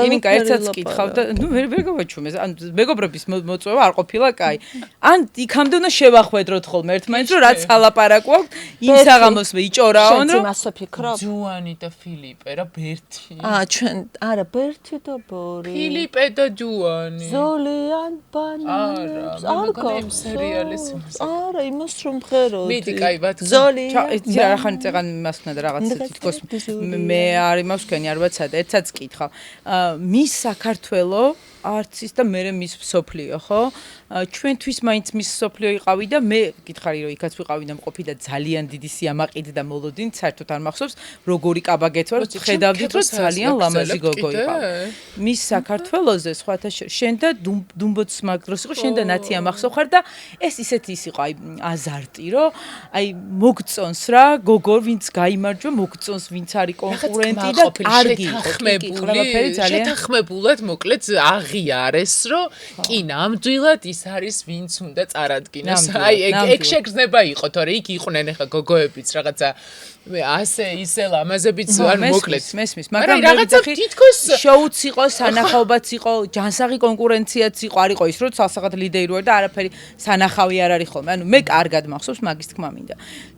იმინკა ერთსაც კითხავ და ნუ ვერ გავაჩვენე. ან მეგობრების მოწვევა არ ყოფილა კაი. ან იქამდე უნდა შევახვედროთ ხოლმე ერთმანეთს რომ რაც ალაპარაკო აქვს, იმ საღამოს ვიჭორაონ რომ მასო ფიქრობ? ჯუანი და ფილიპე რა ბერთი. ჩვენ არა ბერთი და ბორი. ფილიპე და ჯუანი. ზოლიან ბანანებს არ გქონდა სერიალის არა იმას რომ მღეროდი. მიდი კაი ბათქო. ზოლიან იცი რა ხან წეღან იმას უნდა და რაღაცა თითქოს მე არ იმავს თქვენი არ ვაცადე ერთსაც კითხავ. მის საქართველო არც ის და მე მის სოფლიო ხო? ჩვენთვის მაინც მის სოფლიო იყავი და მე გითხარი რომ იქაც ვიყავი და მყოფი და ძალიან დიდი სიამაყით და მოლოდინით საერთოდ არ მახსოვს როგორი კაბაგეთ ვარ ხედავდით რომ ძალიან ლამაზი გოგო იყავ. მის საქართველოზე სხვათა შენ და დუმბოც მაგდროს იყო შენ და ნათია მახსოვ ხარ და ეს ისეთი ის იყო აი აზარტი რომ აი მოგწონს რა გოგო ვინც გაიმარჯვა მოგწონს ვინც არის კონკურენტი და კარგი შეთანხმებულად მოკლედ აღიარეს რომ კი ნამდვილად ის არის ვინც უნდა წარადგინოს. აი ეგ შეგრძნება იყო თორე იქ იყვნენ ახლა გოგოებიც რაღაცა ასე ისე ლამაზებიც ან მოკლედ მესმის მაგრამ რაღაცა თითქოს შოუც იყო სანახაობაც იყო ჯანსაღი კონკურენციაც იყო არ იყო ის რომ სასაღად ლიდერი ვარ და არაფერი სანახავი არ არის ხოლმე ანუ მე კარგად მახსოვს მაგის თქმა მინდა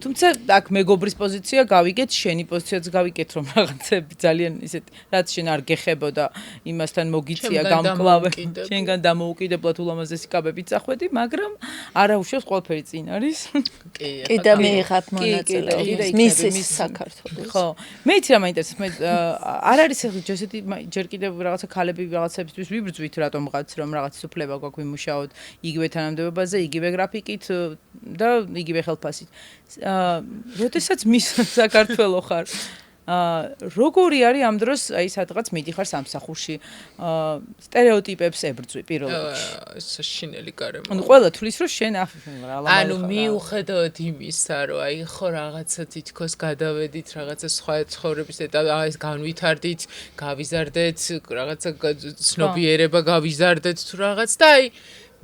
თუმცა აქ მეგობრის პოზიცია გავიგეთ შენი პოზიციაც გავიგეთ რომ რაღაცები ძალიან ისეთ რაც შენ არ გეხებოდა იმასთან მოგიწია გამკლავე შენგან დამოუკიდებლად ულამაზესი კაბები წახვედი მაგრამ არა უშავს ყველაფერი წინ არის კი და მე იღებ მონაწილეობას მის საქართველოს ხო მე იცი რა მაინტერესებს მე არ არის ესეთი ჯერ კიდევ რაღაცა ქალები რაღაცებისთვის ვიბრძვით რატომღაც რომ რაღაც უფლება გვაქვს ვიმუშაოთ იგივე თანამდებობაზე იგივე გრაფიკით და იგივე ხელფასით როდესაც მის საქართველოს ხარ როგორი არის ამ დროს აი სადღაც მიდიხარ სამსახურში სტერეოტიპებს ებრძვი პირველ რიგში შინელი გარემო ანუ ყველა თulis რომ შენ ანუ მიუხედავად იმისა რომ აი ხო რაღაცა თითქოს გადავედით რაღაცა სხვა ცხოვრების ეტაპი ეს განვითარდით გავიზარდეთ რაღაცა ცნობიერება გავიზარდეთ თუ რაღაც და აი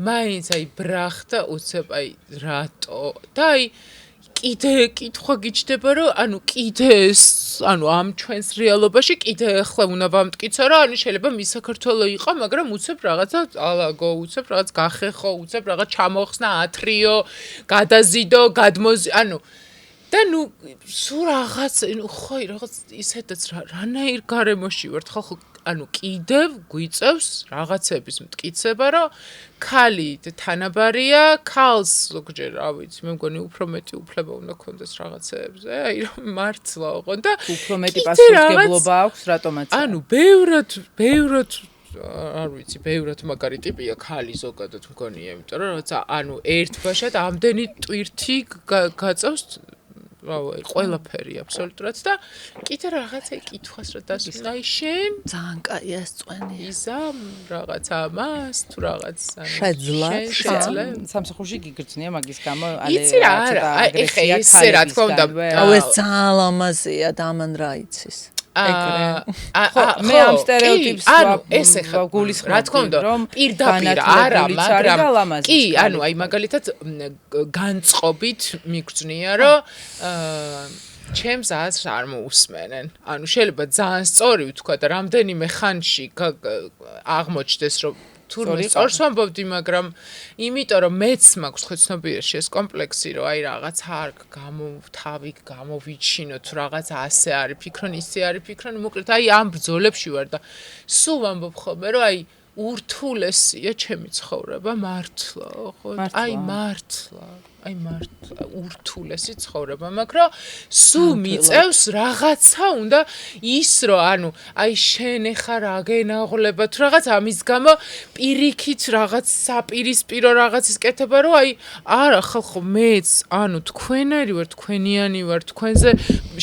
მაინც აი ბრახტა უცებ აი რატო და აი კიდე კითხვა გიჩდება რომ ანუ კიდე ანუ ამ ჩვენს რეალობაში კიდე ახლა უნდა ვამტკიცო რომ ანუ შეიძლება მის საქართველოს იყო მაგრამ უცებ რაღაცა ალაგო უცებ რაღაც გახეხო უცებ რაღაც ჩამოხსნა ათრიო გადაზიდო გადმოზი ანუ და ნუ სულ რაღაც ნუ ხო რაღაც ისედაც რანაირ გარემოში ვართ ხალხო ანუ კიდევ გვიწევს რაღაცების მტკიცება რომ ქალი თანაბარია ქალს ზოგჯერ რა ვიცი მე მგონი უფრო მეტი უფლება უნდა ქონდეს რაღაცეებზე აი რომ მართლა ოღონდ და უფრო მეტი პასუხისმგებლობა აქვს რატომაც ანუ ბევრად არ ვიცი ბევრად მაგარი ტიპია ქალი ზოგადად მგონია იმიტომ რომ როცა ანუ ერთბაშად ამდენი ტვირთი გაწევს რავი ყველაფერი აბსოლუტურად და კიდე რაღაცა კითხვას რა დასვლა აი შენ ძალიან კაია ეს წვენი იზა რაღაცა მას თუ რაღაც შეძლებ სამსახურში გიგრძნია მაგის გამო იცი რა არა ეხა ესე რა თქმა უნდა აუ ეს ძალიან ლამაზია და ამან რა იცის მე ამ სტერეოტიპს ესე ხა გულისხმობ რა თქმა უნდა პირდაპირ არა მაგრამ კი ანუ აი მაგალითად განწყობით მიგრძნია რომ ჩემს აზრს არ მოусმენენ ანუ შეიძლება ძალიან სწორი ვთქვა და რამდენიმე ხანში აღმოჩნდეს რომ თურმე სწორს ვამბობდი მაგრამ იმიტომ რომ მეც მაქვს ხოცნობიერში ეს კომპლექსი რომ აი რაღაც არ თავი გამოვიჩინო თუ რაღაც ასე არის ფიქრონ ისე არის ფიქრონ მოკლედ აი ამ ბრძოლებში ვარ და სულ ვამბობ ხოლმე რომ აი ურთულესია ჩემი ცხოვრება მართლა ხო აი მართლა ურთულესი ცხოვრება მაგრამ სულ მიწევს რაღაცა უნდა ის რომ ანუ აი შენ ხარ აგენაღლება თუ რაღაც ამის გამო პირიქით რაღაც საპირისპირო რაღაცის კეთება რომ აი არა ხალხო მეც ანუ თქვენერი ვარ თქვენიანი ვარ თქვენზე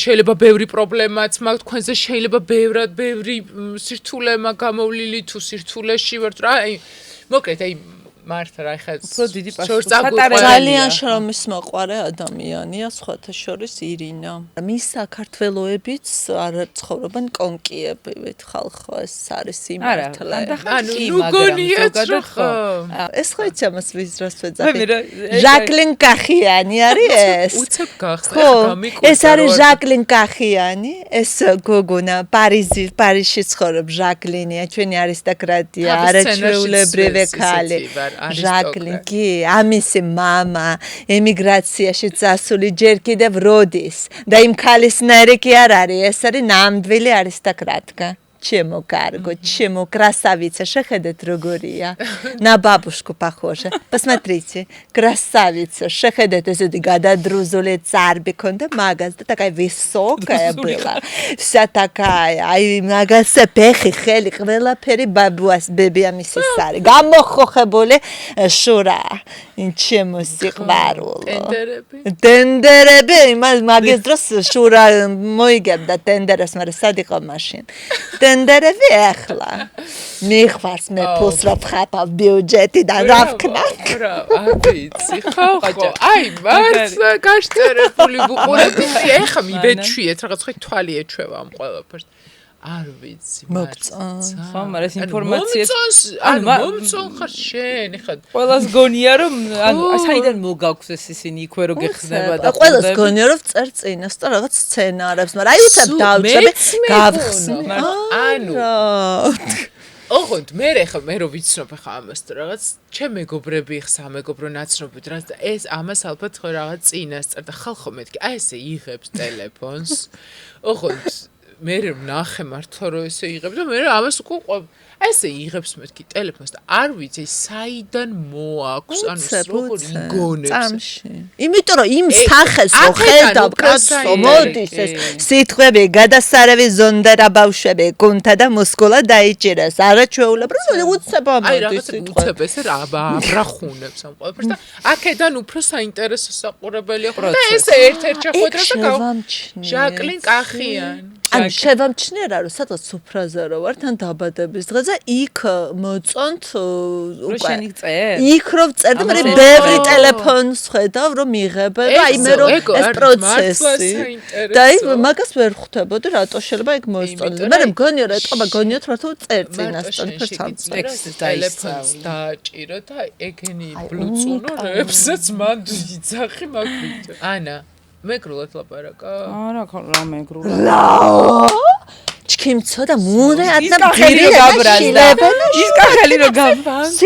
შეიძლება ბევრი პრობლემაც მაქვს თქვენზე შეიძლება ბევრი სირთულე მაქვს გამოვლილი თუ სირთულეში ვარ რა აი მოკლედ აი მართლა რა ხა უფრო დიდი შორს ძალიან შრომის მოყვარე ადამიანია სხვათა შორის ირინა. მის საქართველოებიც არ ცხოვრობენ კონკიებით ხალხო ეს არის იმართლა. ნუ გონიათ ხო ეს ხო იცი ამას ვიზრას ვეძახი. ჟაკლინ კახიანი არის ეს. უცებ გახსნა გამიკურა. ეს არის ჟაკლინ კახიანი, ეს გოგონა პარიზში ცხოვრობს ჟაკლინია, ჩვენი არისტოკრატია, არაჩვეულებრივი ქალი. ჟაკლინ კი, ამისი მამა ემიგრაციაში წასული ჯერ კიდევ როდის და იმ ქალისნაირი კი არ არის, ეს არის ნამდვილი არისტოკრატკა. Чему карго, чему красавица, шеходит другория. На бабушку похожа. Посмотрите, красавица, шеходит из года друзули царь беконда магаз, да такая высокая была, вся такая, ай магаз пехи хели, хвела пери бабуас бебия миссисари. Гамо хохе боле шура. Чему сихваруло? Тендеребе, магаз дрос шура мой геб да тендерес маре садиqa машин. Тендерები ახლა მიხვარს მე ფულს რა ვხატავ ბიუჯეტიდან რა ვქნა არ ვიცი ხო აი მარცა გაშტერებული ვუყურებდი ეხა მიბეჩვიეთ რაღაც ხო თვალი ეჩვევა ამ ყველაფერს არ ვიცი ხო მაგრამ ეს ინფორმაციას მომწონ ხარ შენ ეხა ყველას გონია რომ ანუ საიდან მოგაქვს ეს ისინი იქვე რო გეხსნება და ყველას გონია რომ წერ წინასწარ რაღაც სცენარებს მაგრამ აი უცებ დავჭრები გავხსნა ანუ ოღონდ მე რო ვიცნობ ხა ამას და რაღაც ჩემ მეგობრები ხსა მეგობრო ნაცნობით რა ეს ამას ალბათ ხო რაღაც წინასწარ და ხალხო მეთქი აი ესე იღებს ტელეფონს ოღონდ მე ვნახე მართლა რომ ესე იღებს და მე ამას უკვე ესე იღებს მეთქი ტელეფონს და არ ვიცი საიდან მოაქვს ანუ როგორ იგონებს წამში იმიტომ რომ იმ სახეს რო ხედავ კაცო მოდის ეს სიტყვები გადასარევი ზონდერა ბავშვები გუნთა და მოსკოლა დაიჭირეს არაჩვეულებრივ უცებ აი რაღაც უცებ ესე რა აბრახუნებს ამ ყველაფერს და აქედან უფრო საინტერესო საყურებელია ხო და ესე ერთ-ერთ შეხვედრა და ჟაკლინ კახიანი ანუ შევამჩნიერა რომ სადღაც სუფრაზე რო ვარ თან დაბადების დღეზე იქ მოწონთ შენი წერ იქ რო წერდი მე ბევრი ტელეფონს ხედავ რომ მიიღებენ და აი მე რომ ეს პროცესი და აი მაგას ვერ ხვდებოდი რატო შეიძლება იქ მოსწონდეს მე მგონია რომ ეთყობა გონიოთ რომ თუ წერ წინასწარ ფერს ტექსტს ტელეფონს დააჭირო და ეგენი ბლუწუნო რებსაც მან იძახი მაგით ანა მეგრულად ლაპარაკა? არა, რა მეგრულად. ჩქიმ ცოდა მურე ადნა ძირი გაბრაზდა. ის კახელი რო გამბანს.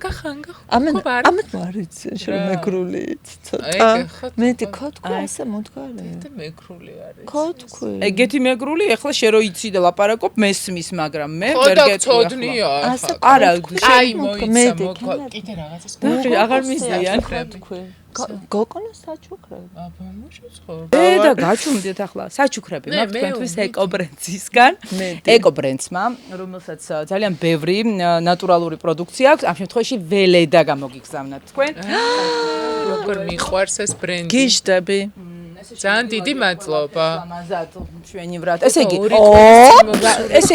გახანგა. ამეთ მარიცი შენ მეგრული ცოტა. მე თქო ასე მოდგარი. და მეგრული არის. თქო. ეგეთი მეგრული ეხლა შე რო იცი და ლაპარაკობ მესმის, მაგრამ მე ვერ გეტყვია. არა, აი მოიცა კიდე რაღაცას. აღარ მისდიან. გოგონა საჩუქრები. აბა მოშოცხო. და გაჩუმდეთ ახლა საჩუქრები მაქვს თქვენთვის ეკობრენდსისგან. ეკობრენდსმა, რომელსაც ძალიან ბევრი ნატურალური პროდუქცია აქვს, ამ შემთხვევაში ველედა გამოგიგზავნათ თქვენ. როგორ მიყვარს ეს ბრენდი? გიჟდები. ძალიან დიდი მადლობა. ამაზად ჩვენივრად. ესე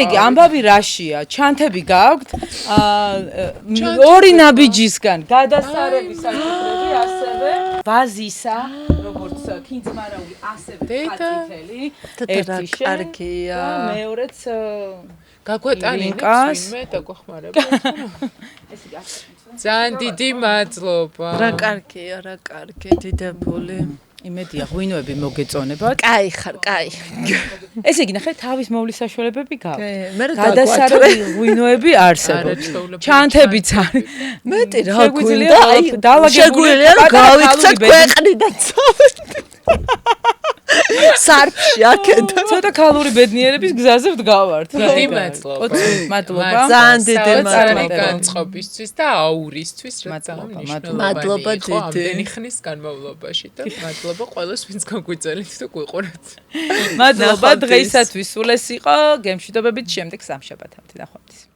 იგი, ამბავი რაშია? ჩანთები გაქვთ? ორი ნაბიჯისგან გადასარევი საჩუქრები ასევე ვაზისა, როგორც ქინძმარაული, ასევე ხატითელი. ერთი კარგია. და მეორეც გაგვეტანინებს ვინმე და გვახმარება. ესე იგი, ძალიან დიდი მადლობა. რა კარგია, რა კარგი, დიდებული. იმედია ღვინოები მოგეწონებათ. კაი ხარ, კაი. ესე იგი, ნახე, თავის მოვლის საშუალებები გაქვთ. მე გადასარევი ღვინოები არსებობს. ჩანთებიც არის. მეტი რა გვინდა, აი შეგვიძლია რომ გავიქცეთ ქვეყნიდან წავიდეთ. სარფში აქედან. ცოტა ქალური ბედნიერების გზაზე ვდგავართ. დიდი მადლობა. მადლობა. ძალიან დიდი მადლობა. განწყობისთვის და აურისთვის, რაც ძალიან მნიშვნელოვანია. მადლობა დიდი. ამდენი ხნის განმავლობაში და მადლობა ყველას, ვინც გაგვიძალით და გვიყურეთ. მადლობა დღეისათვის სულ ეს იყო. გემშვიდობებით შემდეგ სამშაბათამდე. ნახვამდის.